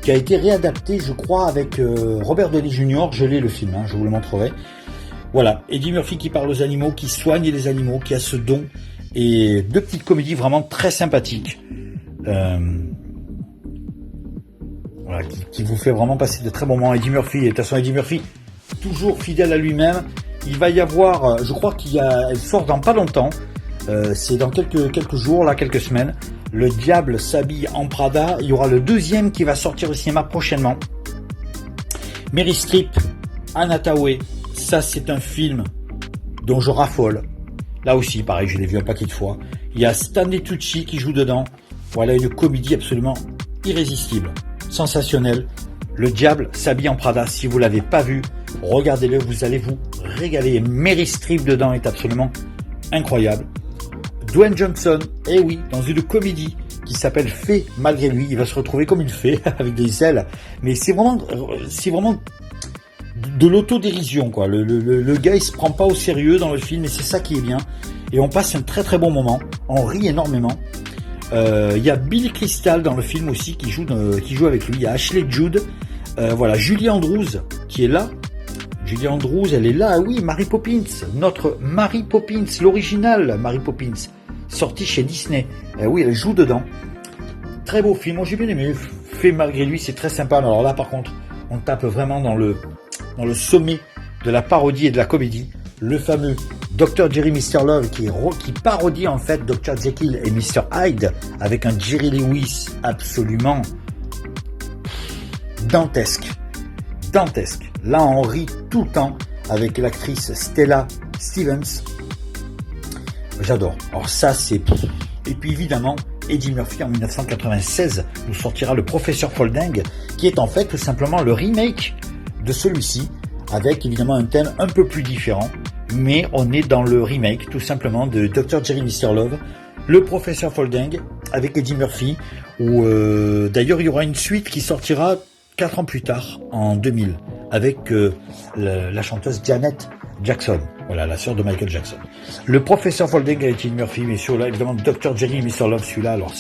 qui a été réadapté, je crois, avec Robert Downey Jr. Je l'ai le film, hein, je vous le montrerai. Voilà, Eddie Murphy qui parle aux animaux, qui soigne les animaux, qui a ce don, et deux petites comédies vraiment très sympathiques, voilà, qui vous fait vraiment passer de très bons moments. Eddie Murphy, et de toute façon Eddie Murphy, toujours fidèle à lui-même. Il va y elle sort dans pas longtemps. C'est dans quelques jours, là, quelques semaines. Le diable s'habille en Prada. Il y aura le deuxième qui va sortir au cinéma prochainement. Meryl Streep, Anna Thaoué. Ça, c'est un film dont je raffole. Là aussi, pareil, je l'ai vu un paquet de fois. Il y a Stanley Tucci qui joue dedans. Voilà une comédie absolument irrésistible, sensationnelle. Le diable s'habille en Prada. Si vous l'avez pas vu, regardez-le, vous allez vous régaler. Meryl Streep dedans est absolument incroyable. Dwayne Johnson, oui, dans une comédie qui s'appelle Fée malgré lui, il va se retrouver comme une fée avec des ailes, mais c'est vraiment de l'autodérision, quoi. Le gars, il se prend pas au sérieux dans le film et c'est ça qui est bien. Et on passe un très très bon moment, on rit énormément. Il y a Billy Crystal dans le film aussi qui joue avec lui. Il y a Ashley Judd, voilà, Julie Andrews qui est là. Julie Andrews, elle est là, oui, Mary Poppins, notre Mary Poppins, l'original Mary Poppins, sorti chez Disney. Oui, elle joue dedans. Très beau film, moi j'ai bien aimé. Fait malgré lui, c'est très sympa. Alors là, par contre, on tape vraiment dans le sommet de la parodie et de la comédie. Le fameux Dr. Jerry Mr. Love qui parodie en fait Dr. Jekyll et Mr. Hyde avec un Jerry Lewis absolument dantesque. Là, on rit tout le temps avec l'actrice Stella Stevens. J'adore. Alors ça, c'est... Et puis évidemment, Eddie Murphy en 1996 nous sortira le Professeur Folding, qui est en fait tout simplement le remake de celui-ci, avec évidemment un thème un peu plus différent, mais on est dans le remake tout simplement de Dr. Jerry Mr. Love, le Professeur Folding, avec Eddie Murphy, où d'ailleurs il y aura une suite qui sortira 4 ans plus tard, en 2000, avec la chanteuse Janet Jackson, voilà, la sœur de Michael Jackson. Le Professeur Folding avec Eddie Murphy, mais sur là, évidemment, Dr. Jerry et Mr. Love, celui-là, alors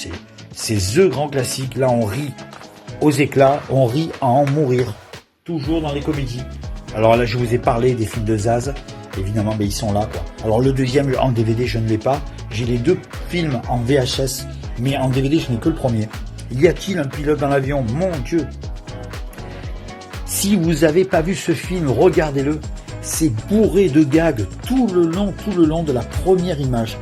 c'est the grand classique. Là, on rit aux éclats, on rit à en mourir, toujours dans les comédies. Alors là, je vous ai parlé des films de Zaz, évidemment, mais ils sont là, quoi. Alors le deuxième, en DVD, je ne l'ai pas. J'ai les deux films en VHS, mais en DVD, je n'ai que le premier. Y a-t-il un pilote dans l'avion? Mon Dieu! Si vous n'avez pas vu ce film, regardez-le. C'est bourré de gags tout le long de la première image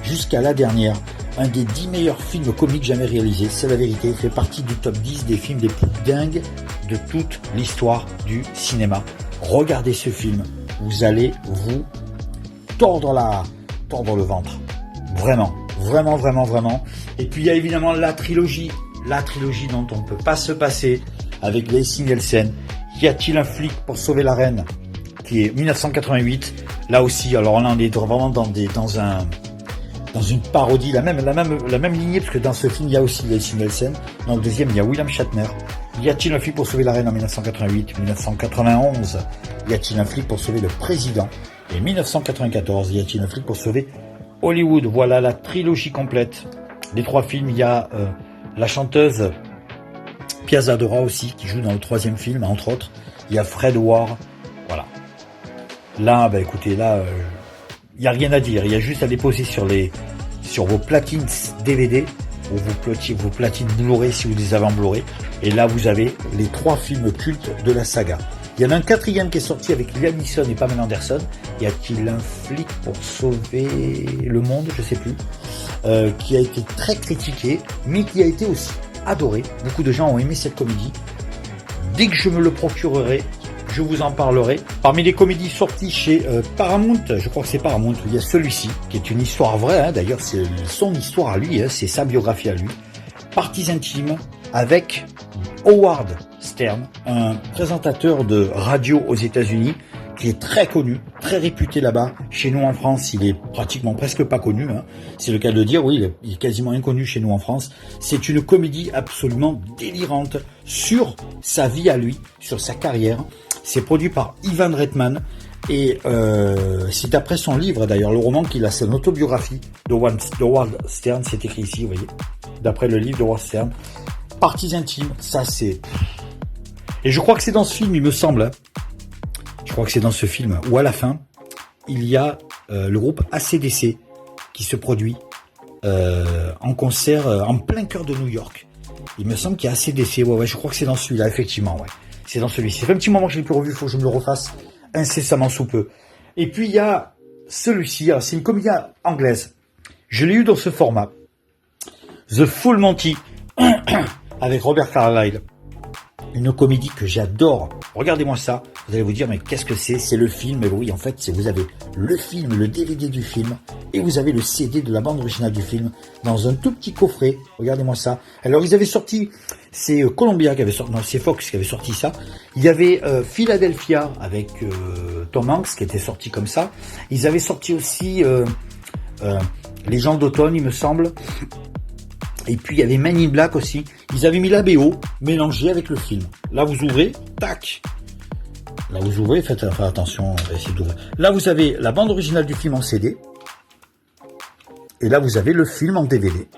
jusqu'à la dernière. Un des 10 meilleurs films comiques jamais réalisés, c'est la vérité. Il fait partie du top 10 des films les plus dingues de toute l'histoire du cinéma. Regardez ce film, vous allez vous tordre le ventre. Vraiment. Et puis il y a évidemment la trilogie dont on ne peut pas se passer avec Leslie Nielsen. Y a-t-il un flic pour sauver la reine, qui est 1988. Là aussi, alors là on est vraiment dans une parodie, la même lignée, parce que dans ce film il y a aussi Leslie Nielsen. Dans le deuxième il y a William Shatner. Y a-t-il un flic pour sauver la reine en 1988? 1991, y a-t-il un flic pour sauver le président? Et 1994, y a-t-il un flic pour sauver Hollywood? Voilà la trilogie complète. Les 3 films, il y a la chanteuse Piazza Dora aussi, qui joue dans le 3e film, entre autres. Il y a Fred Ward. Voilà. Là, écoutez, là, il n'y a rien à dire. Il y a juste à déposer sur vos platines DVD ou vos platines Blu-ray si vous les avez en Blu-ray. Et là, vous avez les 3 films cultes de la saga. Il y en a un 4e qui est sorti avec Liam Neeson et Pamela Anderson. Y a-t-il un flic pour sauver le monde? Je sais plus. Qui a été très critiqué, mais qui a été aussi adoré. Beaucoup de gens ont aimé cette comédie. Dès que je me le procurerai, je vous en parlerai. Parmi les comédies sorties chez Paramount, je crois que c'est Paramount, il y a celui-ci, qui est une histoire vraie, hein, d'ailleurs c'est son histoire à lui, hein, c'est sa biographie à lui. Parties intimes avec Howard Stern, un présentateur de radio aux États-Unis, qui est très connu, très réputé là-bas. Chez nous en France, il est pratiquement presque pas connu, hein. C'est le cas de dire, oui, il est quasiment inconnu chez nous en France. C'est une comédie absolument délirante sur sa vie à lui, sur sa carrière. C'est produit par Ivan Reitman et c'est d'après son livre d'ailleurs, le roman qu'il a, son autobiographie d'Howard Stern, c'est écrit ici, vous voyez, d'après le livre d'Howard Stern. Parties intimes, ça c'est... Et je crois que c'est dans ce film, il me semble, hein. Je crois que c'est dans ce film où à la fin, il y a le groupe AC/DC qui se produit en concert en plein cœur de New York. Il me semble qu'il y a AC/DC, ouais, je crois que c'est dans celui-là, effectivement, ouais. C'est dans celui-ci. Ça fait un petit moment que je l'ai plus revu, il faut que je me le refasse incessamment sous peu. Et puis il y a celui-ci, c'est une comédie anglaise. Je l'ai eu dans ce format. The Full Monty, avec Robert Carlyle. Une comédie que j'adore. Regardez-moi ça. Vous allez vous dire, mais qu'est-ce que c'est? C'est le film. Mais oui, en fait, vous avez le film, le DVD du film, et vous avez le CD de la bande originale du film dans un tout petit coffret. Regardez-moi ça. Alors, ils avaient sorti, c'est Columbia qui avait sorti, non, c'est Fox qui avait sorti ça. Il y avait Philadelphia avec Tom Hanks qui était sorti comme ça. Ils avaient sorti aussi Les gens d'automne, il me semble. Et puis il y avait Men in Black aussi. Ils avaient mis la BO mélangée avec le film. Là vous ouvrez, tac. Là vous ouvrez, faites attention, on va essayer d'ouvrir. Là vous avez la bande originale du film en CD. Et là vous avez le film en DVD.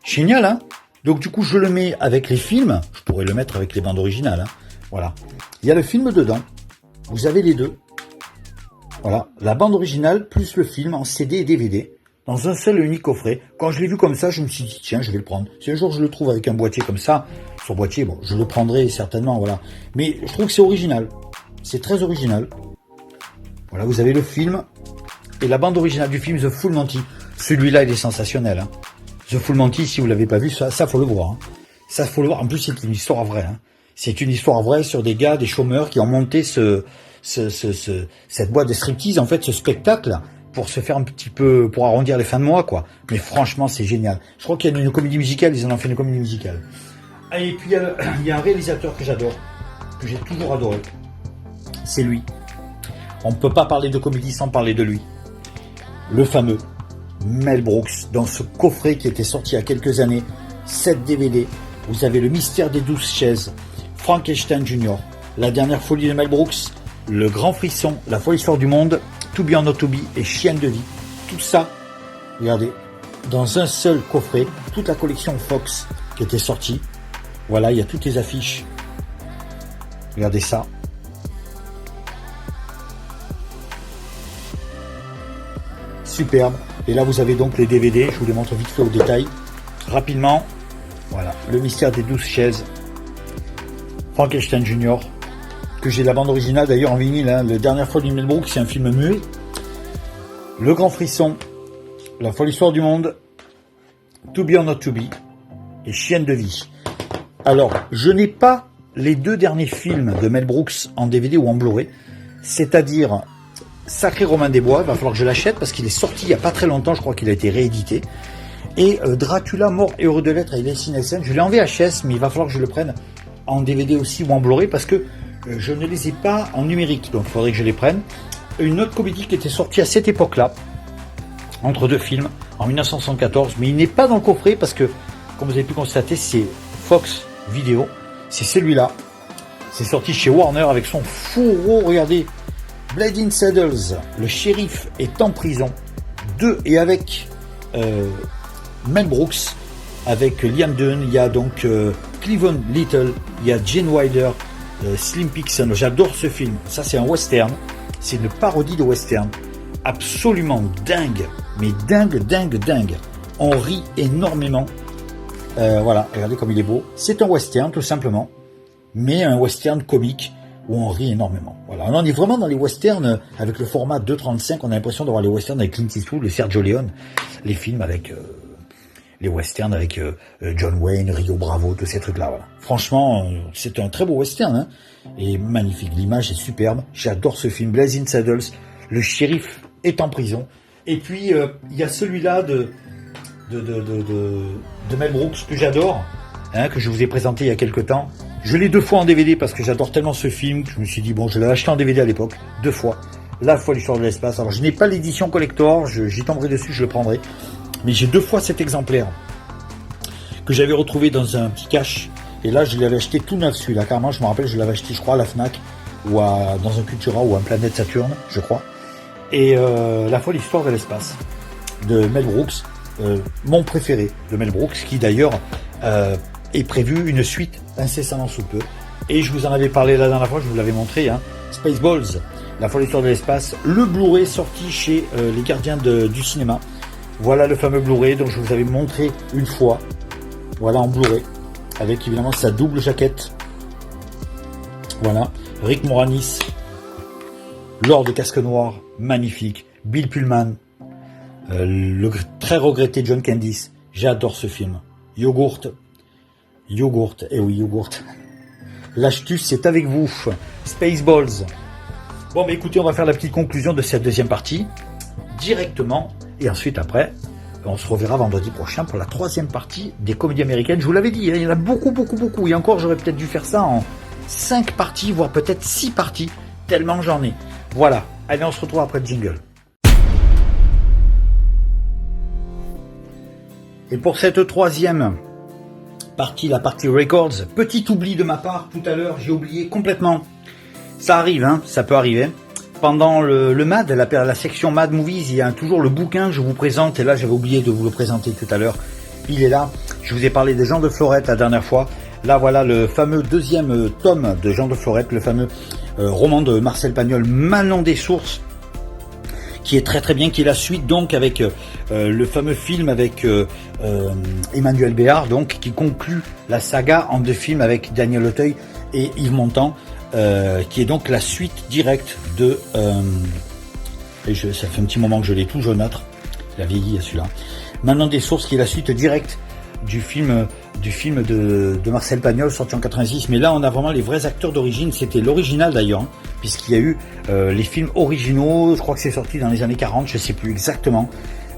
Génial, hein? Donc du coup je le mets avec les films. Je pourrais le mettre avec les bandes originales, hein. Voilà. Il y a le film dedans. Vous avez les deux. Voilà. La bande originale plus le film en CD et DVD. Dans un seul et unique coffret. Quand je l'ai vu comme ça, je me suis dit, tiens, je vais le prendre. Si un jour je le trouve avec un boîtier comme ça, sur boîtier, bon, je le prendrai certainement, voilà. Mais je trouve que c'est original. C'est très original. Voilà, vous avez le film et la bande originale du film The Full Monty. Celui-là, il est sensationnel, hein. The Full Monty, si vous l'avez pas vu, ça faut le voir, hein. Ça faut le voir. En plus, c'est une histoire vraie, hein. C'est une histoire vraie sur des gars, des chômeurs qui ont monté cette boîte de striptease, en fait, ce spectacle, pour se faire un petit peu, pour arrondir les fins de mois, quoi. Mais franchement, c'est génial. Je crois qu'il y a une comédie musicale, ils en ont fait une comédie musicale. Et puis, il y a un réalisateur que j'adore, que j'ai toujours adoré. C'est lui. On ne peut pas parler de comédie sans parler de lui. Le fameux Mel Brooks, dans ce coffret qui était sorti il y a quelques années, 7 DVD, vous avez Le mystère des 12 chaises, Frankenstein Jr., La dernière folie de Mel Brooks, Le grand frisson, La folle histoire du monde, To Be or Not To Be et Chienne de vie. Tout ça, regardez, dans un seul coffret, toute la collection Fox qui était sortie. Voilà, il y a toutes les affiches. Regardez ça. Superbe. Et là, vous avez donc les DVD. Je vous les montre vite fait au détail. Rapidement. Voilà. Le mystère des 12 chaises. Frankenstein Jr., que j'ai la bande originale d'ailleurs en vinyle, hein. La dernière fois du Mel Brooks, c'est un film muet. Le grand frisson, La folle histoire du monde, To Be or Not To Be et Chienne de vie. Alors, je n'ai pas les deux derniers films de Mel Brooks en DVD ou en Blu-ray, c'est-à-dire Sacré Romain des Bois, il va falloir que je l'achète parce qu'il est sorti il n'y a pas très longtemps, je crois qu'il a été réédité, et Dracula, mort et heureux de l'être avec Leslie Nielsen. Je l'ai en VHS, mais il va falloir que je le prenne en DVD aussi ou en Blu-ray parce que je ne les ai pas en numérique, donc il faudrait que je les prenne. Une autre comédie qui était sortie à cette époque-là, entre deux films, en 1974, mais il n'est pas dans le coffret parce que, comme vous avez pu constater, c'est Fox Vidéo, c'est celui-là. C'est sorti chez Warner avec son fourreau, regardez, Blazing Saddles, le shérif est en prison, et avec Mel Brooks, avec Liam Dunn, il y a donc Cleavon Little, il y a Gene Wilder, Slim Pickson. J'adore ce film. Ça, c'est un western. C'est une parodie de western. Absolument dingue. Mais dingue. On rit énormément. Voilà, regardez comme il est beau. C'est un western, tout simplement. Mais un western comique où on rit énormément. Voilà, on en est vraiment dans les westerns avec le format 2.35. On a l'impression d'avoir les westerns avec Clint Eastwood, le Sergio Leone. Les films avec les westerns avec John Wayne, Rio Bravo, tous ces trucs-là. Voilà. Franchement, c'est un très beau western, hein, et magnifique. L'image est superbe. J'adore ce film, Blazing Saddles. Le shérif est en prison. Et puis il y a celui-là de Mel Brooks que j'adore, hein, que je vous ai présenté il y a quelques temps. Je l'ai 2 fois en DVD parce que j'adore tellement ce film que je me suis dit bon, je l'ai acheté en DVD à l'époque 2 fois. La fois l'histoire de l'espace. Alors je n'ai pas l'édition collector, j'y tomberai dessus, je le prendrai. Mais j'ai 2 fois cet exemplaire que j'avais retrouvé dans un petit cache. Et là, je l'avais acheté tout neuf celui-là. Carrément, je me rappelle, je l'avais acheté, je crois, à la Fnac ou dans un Cultura ou un Planète Saturne, je crois. Et la fois l'histoire de l'espace de Mel Brooks, mon préféré de Mel Brooks, qui d'ailleurs est prévu une suite incessamment sous peu. Et je vous en avais parlé la dernière fois, je vous l'avais montré, hein, Spaceballs, la folle histoire de l'espace, le Blu-ray sorti chez les gardiens du cinéma. Voilà le fameux Blu-ray dont je vous avais montré une fois. Voilà en Blu-ray, avec évidemment sa double jaquette. Voilà, Rick Moranis, Lord de Casque Noir, magnifique. Bill Pullman, le très regretté John Candice. J'adore ce film. Yogourt, eh oui, Yogourt. L'astuce, c'est avec vous. Spaceballs. Bon, mais écoutez, on va faire la petite conclusion de cette deuxième partie, directement, et ensuite, après, on se reverra vendredi prochain pour la 3e partie des comédies américaines. Je vous l'avais dit, il y en a beaucoup. Et encore, j'aurais peut-être dû faire ça en 5 parties, voire peut-être 6 parties, tellement j'en ai. Voilà. Allez, on se retrouve après le jingle. Et pour cette 3e partie, la partie Records, petit oubli de ma part tout à l'heure, j'ai oublié complètement. Ça arrive, hein, ça peut arriver. Pendant le MAD, la section MAD Movies, il y a toujours le bouquin que je vous présente, et là j'avais oublié de vous le présenter tout à l'heure. Il est là. Je vous ai parlé de Jean de Florette la dernière fois. Là voilà le fameux 2e tome de Jean de Florette, le fameux roman de Marcel Pagnol, Manon des Sources, qui est très très bien, qui est la suite donc avec le fameux film avec Emmanuel Béard, donc qui conclut la saga en 2 films avec Daniel Auteuil et Yves Montand, qui est donc la suite directe de ça fait un petit moment que je l'ai tout jaunâtre, il a vieilli celui-là, Manon des Sources, qui est la suite directe du film de Marcel Pagnol, sorti en 86, mais là on a vraiment les vrais acteurs d'origine. C'était l'original d'ailleurs, hein, puisqu'il y a eu les films originaux, je crois que c'est sorti dans les années 40, je sais plus exactement,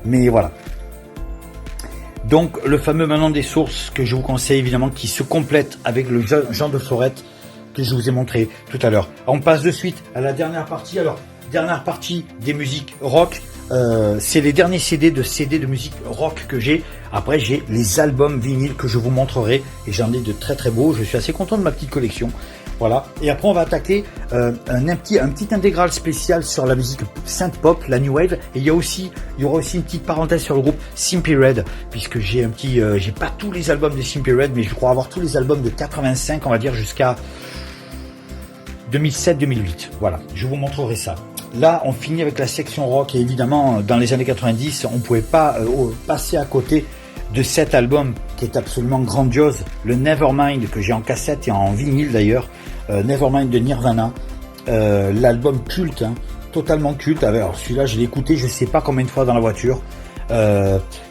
mais voilà. Donc le fameux Manon des Sources que je vous conseille évidemment, qui se complète avec le Jean de Florette que je vous ai montré tout à l'heure. On passe de suite à la dernière partie. Alors, dernière partie des musiques rock. C'est les derniers CD de musique rock que j'ai. Après, j'ai les albums vinyles que je vous montrerai. Et j'en ai de très très beaux. Je suis assez content de ma petite collection. Voilà. Et après, on va attaquer un petit intégral spécial sur la musique synth pop, la new wave. Et il y aura aussi une petite parenthèse sur le groupe Simply Red, puisque j'ai j'ai pas tous les albums de Simply Red, mais je crois avoir tous les albums de 85, on va dire, jusqu'à 2007-2008. Voilà. Je vous montrerai ça. Là, on finit avec la section rock, et évidemment, dans les années 90, on ne pouvait pas passer à côté de cet album qui est absolument grandiose, le Nevermind, que j'ai en cassette et en vinyle d'ailleurs, Nevermind de Nirvana, l'album culte, hein, totalement culte. Alors celui-là, je l'ai écouté, je ne sais pas combien de fois dans la voiture,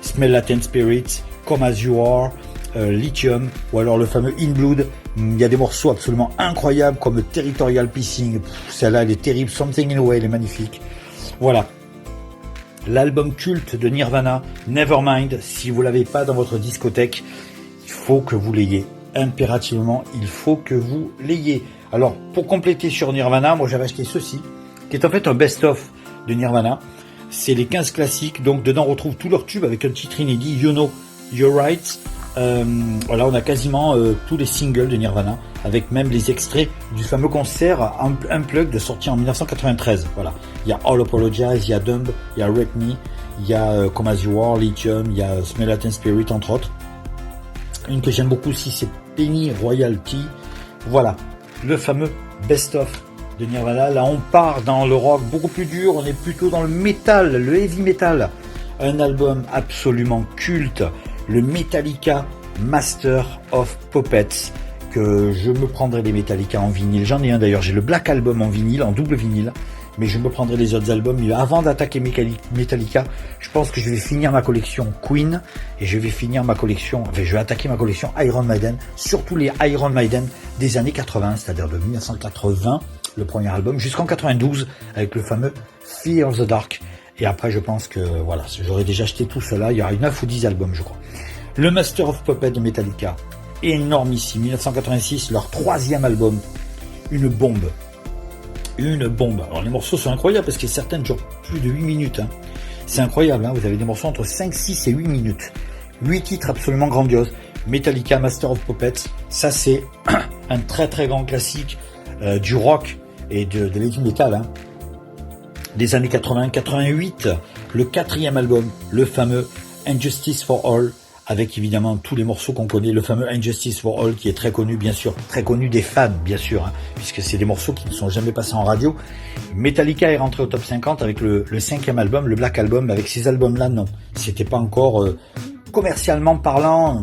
Smell Latent Spirits, Come As You Are, Lithium, ou alors le fameux In Blood. Il y a des morceaux absolument incroyables comme Territorial Pissing, celle-là elle est terrible, Something in a Way, elle est magnifique. Voilà, l'album culte de Nirvana, Nevermind. Si vous l'avez pas dans votre discothèque, il faut que vous l'ayez, impérativement, il faut que vous l'ayez. Alors pour compléter sur Nirvana, moi j'avais acheté ceci, qui est en fait un best-of de Nirvana. C'est les 15 classiques, donc dedans on retrouve tous leurs tubes avec un titre inédit, You Know You're Right. Voilà, on a quasiment tous les singles de Nirvana, avec même les extraits du fameux concert Unplugged sorti en 1993. Voilà, il y a All Apologize, il y a Dumb, il y a Wreck Me, il y a Come As You Are, Lithium, il y a Smell Latent Spirit entre autres. Une que j'aime beaucoup aussi, c'est Penny Royalty. Voilà, le fameux best-of de Nirvana. Là on part dans le rock beaucoup plus dur, on est plutôt dans le metal, le heavy metal. Un album absolument culte, le Metallica Master of Puppets, que je me prendrai des Metallica en vinyle. J'en ai un d'ailleurs, j'ai le Black Album en vinyle, en double vinyle, mais je me prendrai les autres albums. Mais avant d'attaquer Metallica, je pense que je vais finir ma collection Queen et je vais finir ma collection, enfin je vais attaquer ma collection Iron Maiden, surtout les Iron Maiden des années 80, c'est-à-dire de 1980, le premier album, jusqu'en 92 avec le fameux Fear of the Dark. Et après je pense que voilà, j'aurais déjà acheté tout cela, il y aura 9 ou 10 albums je crois. Le Master of Puppets de Metallica, énormissime, 1986, leur troisième album, une bombe. Une bombe. Alors les morceaux sont incroyables parce que certains durent plus de 8 minutes. Hein. C'est incroyable, hein. Vous avez des morceaux entre 5, 6 et 8 minutes. 8 titres absolument grandioses. Metallica, Master of Puppets, ça c'est un très très grand classique du rock et de l'heavy metal. Hein. Des années 80, 88, le quatrième album, le fameux Injustice for All, avec évidemment tous les morceaux qu'on connaît, le fameux Injustice for All qui est très connu bien sûr, très connu des fans bien sûr, hein, puisque c'est des morceaux qui ne sont jamais passés en radio. Metallica est rentré au top 50 avec le cinquième album, le Black Album. Avec ces albums-là, non, c'était pas encore commercialement parlant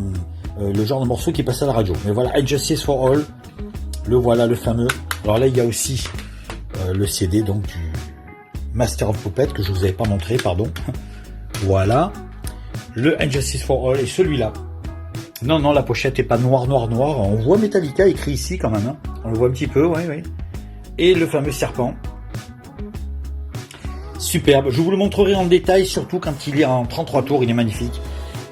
le genre de morceau qui passait à la radio. Mais voilà, Injustice for All, le voilà, le fameux. Alors là, il y a aussi le CD donc du Master of Puppets que je vous avais pas montré, pardon. Voilà. Le Injustice for All et celui-là. Non, la pochette est pas noire. On voit Metallica écrit ici quand même. Hein. On le voit un petit peu, oui. Et le fameux serpent. Superbe. Je vous le montrerai en détail, surtout quand il est en 33 tours, il est magnifique.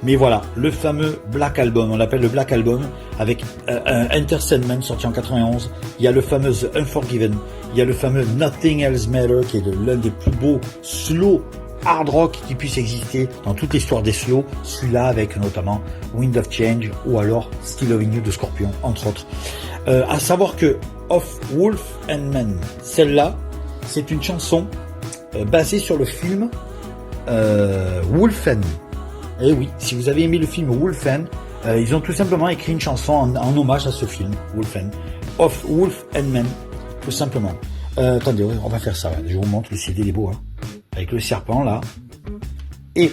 Mais voilà, le fameux Black Album, on l'appelle le Black Album, avec Enter Sandman sorti en 91. Il y a le fameux Unforgiven. Il y a le fameux Nothing Else Matters, qui est l'un des plus beaux slow hard rock qui puisse exister dans toute l'histoire des slow, celui-là avec notamment Wind of Change ou alors Still Loving You de Scorpion, entre autres. À savoir que Of Wolf and Man, celle-là, c'est une chanson basée sur le film Wolfen. Et oui, si vous avez aimé le film Wolfen, ils ont tout simplement écrit une chanson en hommage à ce film, Wolfen. Of Wolf and Man, tout simplement. Attendez, on va faire ça, là. Je vous montre le CD, il est beau, hein. Avec le serpent là, et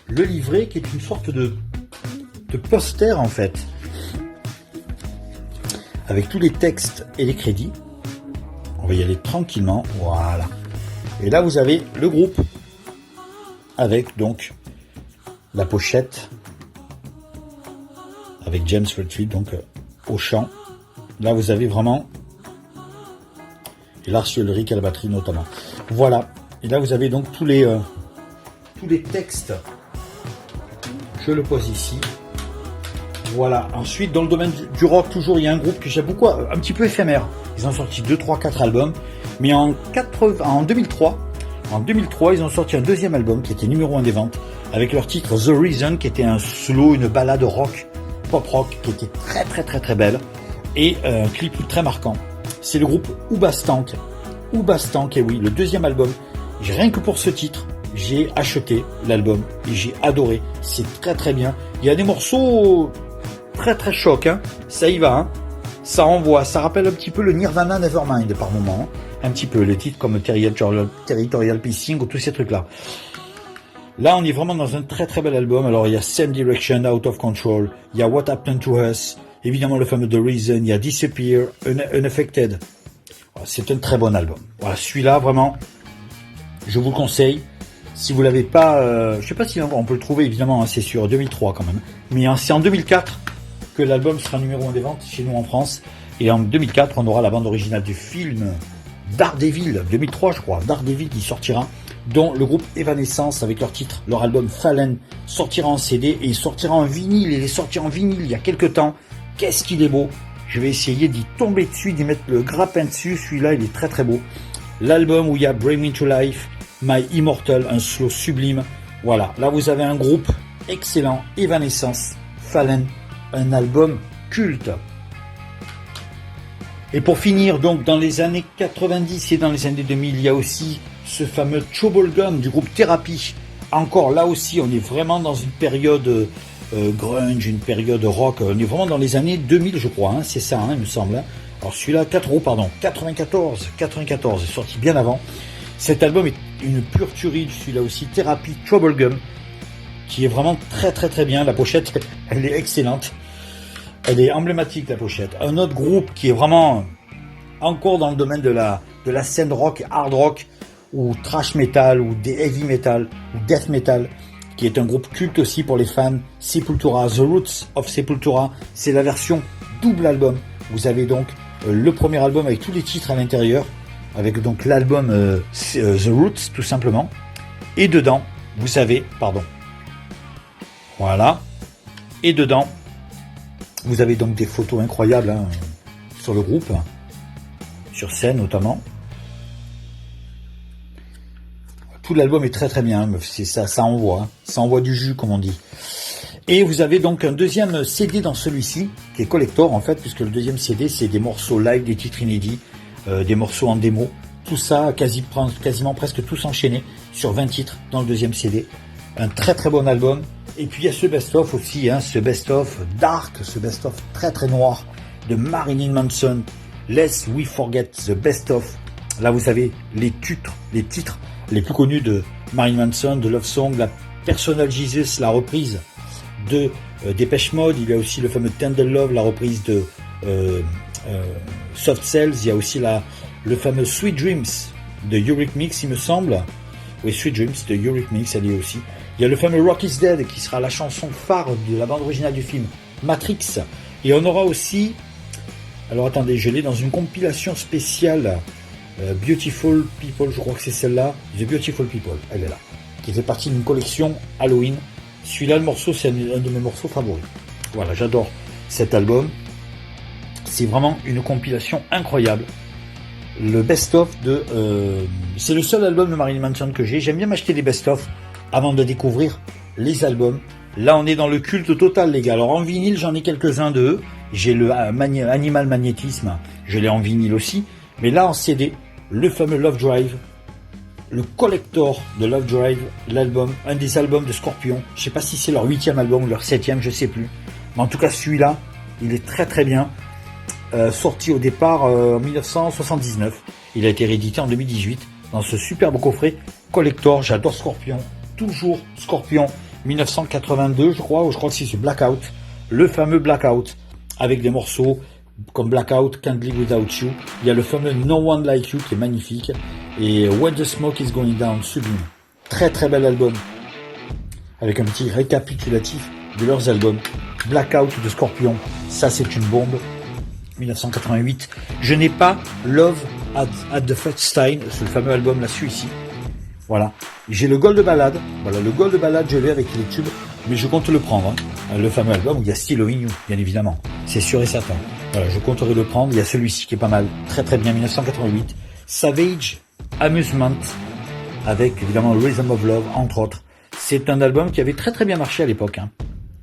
le livret qui est une sorte de poster en fait, avec tous les textes et les crédits. On va y aller tranquillement, voilà. Et là vous avez le groupe, avec donc la pochette, avec James Hetfield donc au chant. Là vous avez vraiment... et Lars Ulrich à la batterie notamment. Voilà. Et là vous avez donc tous les textes. Je le pose ici. Voilà. Ensuite, dans le domaine du rock, toujours, il y a un groupe que j'aime beaucoup, un petit peu éphémère. Ils ont sorti 2, 3, 4 albums. Mais en 2003, ils ont sorti un deuxième album qui était numéro 1 des ventes, avec leur titre The Reason, qui était un slow, une balade rock, pop rock, qui était très très très très belle. Et un clip très marquant. C'est le groupe Hoobastank. Hoobastank, et oui, le deuxième album. Rien que pour ce titre, j'ai acheté l'album et j'ai adoré. C'est très très bien. Il y a des morceaux très très chocs, hein. Ça y va, hein. Ça envoie, ça rappelle un petit peu le Nirvana Nevermind par moment. Hein. Un petit peu, les titres comme Territorial Pissing ou tous ces trucs-là. Là, on est vraiment dans un très très bel album. Alors, il y a Same Direction, Out of Control. Il y a What Happened to Us. Évidemment, le fameux The Reason. Il y a Disappear, Unaffected. C'est un très bon album. Voilà, celui-là, vraiment, je vous le conseille. Si vous l'avez pas, je sais pas si on peut le trouver, évidemment, hein, c'est sur 2003 quand même. Mais hein, c'est en 2004 que l'album sera numéro 1 des ventes chez nous en France. Et en 2004, on aura la bande originale du film Daredevil, 2003 je crois, Daredevil qui sortira, dont le groupe Evanescence, avec leur titre, leur album Fallen, sortira en CD et il sortira en vinyle. Il est sorti en vinyle il y a quelques temps. Qu'est-ce qu'il est beau! Je vais essayer d'y tomber dessus, d'y mettre le grappin dessus. Celui-là, il est très très beau. L'album où il y a Bring Me to Life, My Immortal, un slow sublime. Voilà, là vous avez un groupe excellent, Evanescence, Fallen, un album culte. Et pour finir, donc dans les années 90 et dans les années 2000, il y a aussi ce fameux Troublegum du groupe Therapy. Encore là aussi, on est vraiment dans une période grunge, une période rock. On est vraiment dans les années 2000, je crois. Hein, c'est ça, hein, il me semble. Hein. Alors celui-là, 94, est sorti bien avant. Cet album est une pure tuerie, celui-là aussi, Therapy, Troublegum, qui est vraiment très très très bien. La pochette, elle est excellente. Elle est emblématique, la pochette. Un autre groupe qui est vraiment encore dans le domaine de la scène rock, hard rock, ou trash metal, ou des heavy metal, ou death metal, qui est un groupe culte aussi pour les fans. Sepultura, The Roots of Sepultura, c'est la version double album. Vous avez donc le premier album avec tous les titres à l'intérieur, avec donc l'album The Roots tout simplement, et dedans, vous avez, voilà, et dedans, vous avez donc des photos incroyables hein, sur le groupe, sur scène notamment. Tout l'album est très très bien, c'est ça envoie du jus comme on dit. Et vous avez donc un deuxième CD dans celui-ci, qui est collector en fait, puisque le deuxième CD c'est des morceaux live, des titres inédits, des morceaux en démo, tout ça quasiment presque tous enchaînés sur 20 titres dans le deuxième CD. Un très très bon album. Et puis il y a ce best-of aussi, hein, ce best-of dark, ce best-of très très noir de Marilyn Manson, Lest We Forget the Best-of. Là vous avez les titres les plus connus de Marilyn Manson, de Love Song, la Personal Jesus, la reprise de Depeche Mode, il y a aussi le fameux Tender Love, la reprise de Soft Cells, il y a aussi le fameux Sweet Dreams de Eurythmics, il me semble. Oui, Sweet Dreams de Eurythmics, elle y est aussi. Il y a le fameux Rock is Dead qui sera la chanson phare de la bande originale du film Matrix. Et on aura aussi, alors attendez, je l'ai dans une compilation spéciale Beautiful People, je crois que c'est celle-là, The Beautiful People, elle est là, qui fait partie d'une collection Halloween. Celui-là, le morceau, c'est un de mes morceaux favoris. Voilà, j'adore cet album. C'est vraiment une compilation incroyable. Le best-of de... c'est le seul album de Marilyn Manson que j'ai. J'aime bien m'acheter des best-of avant de découvrir les albums. Là, on est dans le culte total, les gars. Alors, en vinyle, j'en ai quelques-uns d'eux. J'ai le Animal Magnétisme. Je l'ai en vinyle aussi. Mais là, en CD, le fameux Love Drive. Le collector de Love Drive, l'album, un des albums de Scorpion. Je sais pas si c'est leur 8e album ou leur 7e, je sais plus. Mais en tout cas, celui-là, il est très très bien. Sorti au départ en 1979. Il a été réédité en 2018 dans ce superbe coffret collector. J'adore Scorpion. Toujours Scorpion 1982, je crois, ou je crois que c'est Blackout. Le fameux Blackout avec des morceaux comme Blackout, Can't Live Without You. Il y a le fameux No One Like You qui est magnifique. Et When the Smoke is Going Down, sublime. Très très bel album. Avec un petit récapitulatif de leurs albums. Blackout de Scorpion, ça c'est une bombe. 1988. Je n'ai pas Love at the First Time, c'est le fameux album là, celui-ci. Voilà. J'ai le Gold Ballad. Voilà, le Gold Ballad, je l'ai avec les tubes, mais je compte le prendre. Hein. Le fameux album où il y a Still Loving You, bien évidemment. C'est sûr et certain. Voilà, je compterai le prendre. Il y a celui-ci qui est pas mal. Très très bien, 1988. Savage Amusement, avec évidemment Rhythm of Love, entre autres. C'est un album qui avait très très bien marché à l'époque. Hein.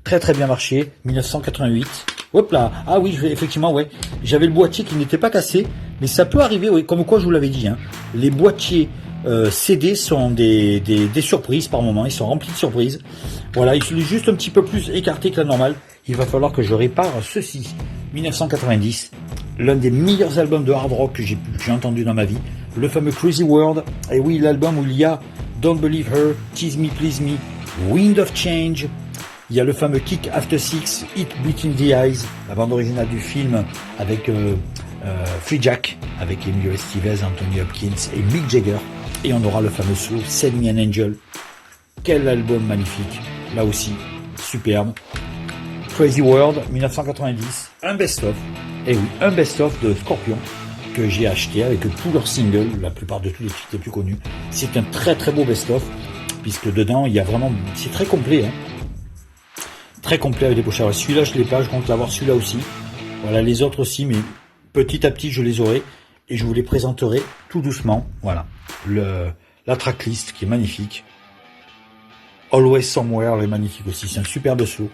Très très bien marché, 1988. Hop là, ah oui, effectivement, ouais. J'avais le boîtier qui n'était pas cassé, mais ça peut arriver, oui, comme quoi je vous l'avais dit. Hein. Les boîtiers CD sont des surprises par moment, ils sont remplis de surprises. Voilà, il est juste un petit peu plus écarté que la normale. Il va falloir que je répare ceci. 1990, l'un des meilleurs albums de hard rock que j'ai entendu dans ma vie. Le fameux Crazy World, et oui, l'album où il y a Don't Believe Her, Tease Me, Please Me, Wind of Change. Il y a le fameux Kick After Six, Hit Between the Eyes, la bande originale du film avec Free Jack, avec Emilio Estevez, Anthony Hopkins et Mick Jagger. Et on aura le fameux slow Send Me an Angel. Quel album magnifique, là aussi, superbe. Crazy World, 1990, un best-of. Et oui, un best-of de Scorpion que j'ai acheté avec tous leurs singles, la plupart de tous les titres les plus connus. C'est un très très beau best-of, puisque dedans, il y a vraiment... C'est très complet, hein. Très complet avec des pochettes. Celui-là, je ne l'ai pas, je compte l'avoir celui-là aussi. Voilà, les autres aussi, mais petit à petit, je les aurai. Et je vous les présenterai tout doucement. Voilà, la tracklist qui est magnifique. Always Somewhere, elle est magnifique aussi. C'est un superbe slow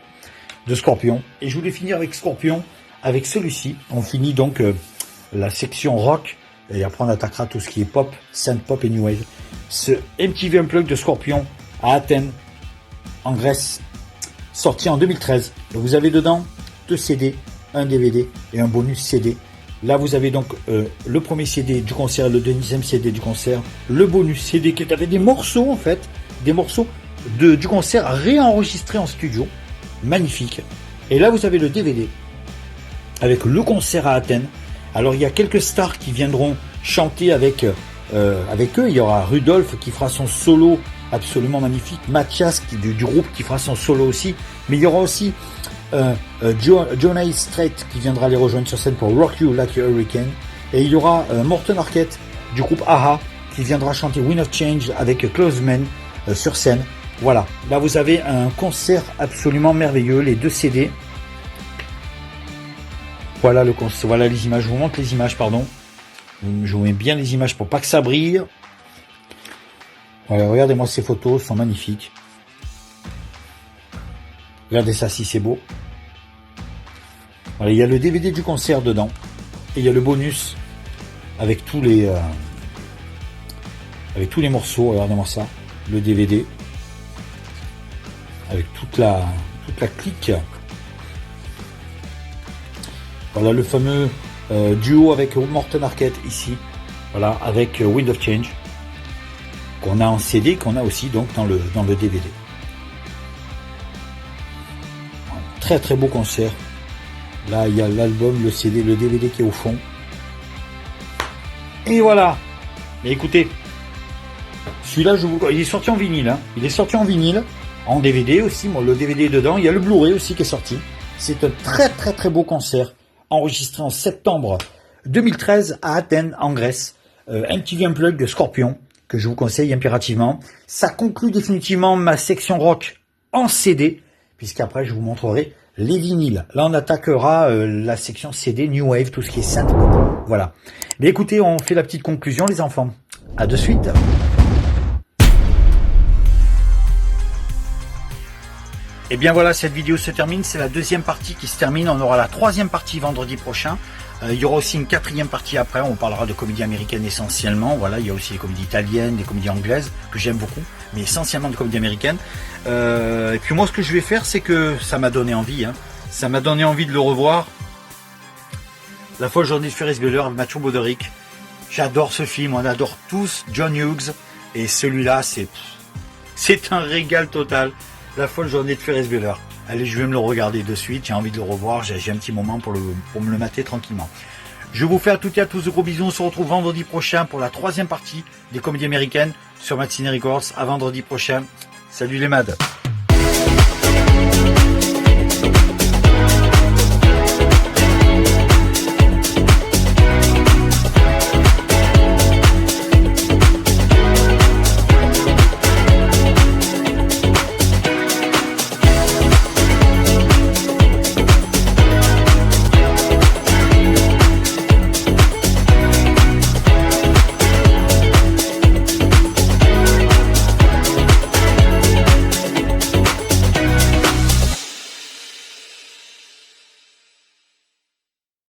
de Scorpion. Et je voulais finir avec Scorpion, avec celui-ci. On finit donc la section rock. Et après, on attaquera tout ce qui est pop, synth pop et new wave. Ce MTV Unplugged de Scorpion à Athènes, en Grèce, sorti en 2013. Et vous avez dedans 2 CD, un DVD et un bonus CD. Là, vous avez donc le premier CD du concert, le deuxième CD du concert, le bonus CD qui est avec des morceaux, en fait, des morceaux du concert réenregistrés en studio. Magnifique. Et là, vous avez le DVD avec le concert à Athènes, Alors il y a quelques stars qui viendront chanter avec eux. Il y aura Rudolph qui fera son solo absolument magnifique, Mathias du groupe qui fera son solo aussi, mais il y aura aussi Jonah Strait qui viendra les rejoindre sur scène pour Rock You Like a Hurricane, et il y aura Morten Arquette du groupe AHA qui viendra chanter Wind of Change avec Close Man sur scène. Voilà, là vous avez un concert absolument merveilleux, les 2 CD. Voilà le concert, voilà les images, je vous montre les images, pardon. Je vous mets bien les images pour pas que ça brille. Voilà, regardez-moi ces photos, elles sont magnifiques. Regardez ça si c'est beau. Voilà, il y a le DVD du concert dedans. Et il y a le bonus avec tous les morceaux. Regardez-moi ça. Le DVD. Avec toute la clique. Voilà le fameux duo avec Morten Arquette ici. Voilà, avec Wind of Change. Qu'on a en CD, qu'on a aussi donc dans le DVD. Très très beau concert. Là il y a l'album, le CD, le DVD qui est au fond. Et voilà. Mais écoutez, celui-là il est sorti en vinyle. Hein. Il est sorti en vinyle, en DVD aussi. Bon, le DVD est dedans. Il y a le Blu-ray aussi qui est sorti. C'est un très très très beau concert enregistré en septembre 2013 à Athènes en Grèce. MTV Unplugged de Scorpion que je vous conseille impérativement. Ça conclut définitivement ma section rock en CD, puisqu'après je vous montrerai les vinyles. Là on attaquera la section CD, New Wave, tout ce qui est synth pop. Voilà. Mais écoutez, on fait la petite conclusion les enfants. À de suite. Et bien voilà, cette vidéo se termine, c'est la 2e partie qui se termine, on aura la 3e partie vendredi prochain. Il y aura aussi une 4e partie après, on parlera de comédie américaine essentiellement, voilà, il y a aussi des comédies italiennes, des comédies anglaises, que j'aime beaucoup, mais essentiellement de comédie américaine. Et puis moi ce que je vais faire, c'est que ça m'a donné envie, hein. Ça m'a donné envie de le revoir. La folle journée de Ferris Bueller avec Matthew Broderick. J'adore ce film, on adore tous John Hughes, et celui-là c'est un régal total. La folle journée de Ferris Bueller. Allez, je vais me le regarder de suite, j'ai envie de le revoir, j'ai un petit moment pour me le mater tranquillement. Je vous fais à toutes et à tous de gros bisous, on se retrouve vendredi prochain pour la 3e partie des comédies américaines sur Matinee Records. À vendredi prochain. Salut les mads.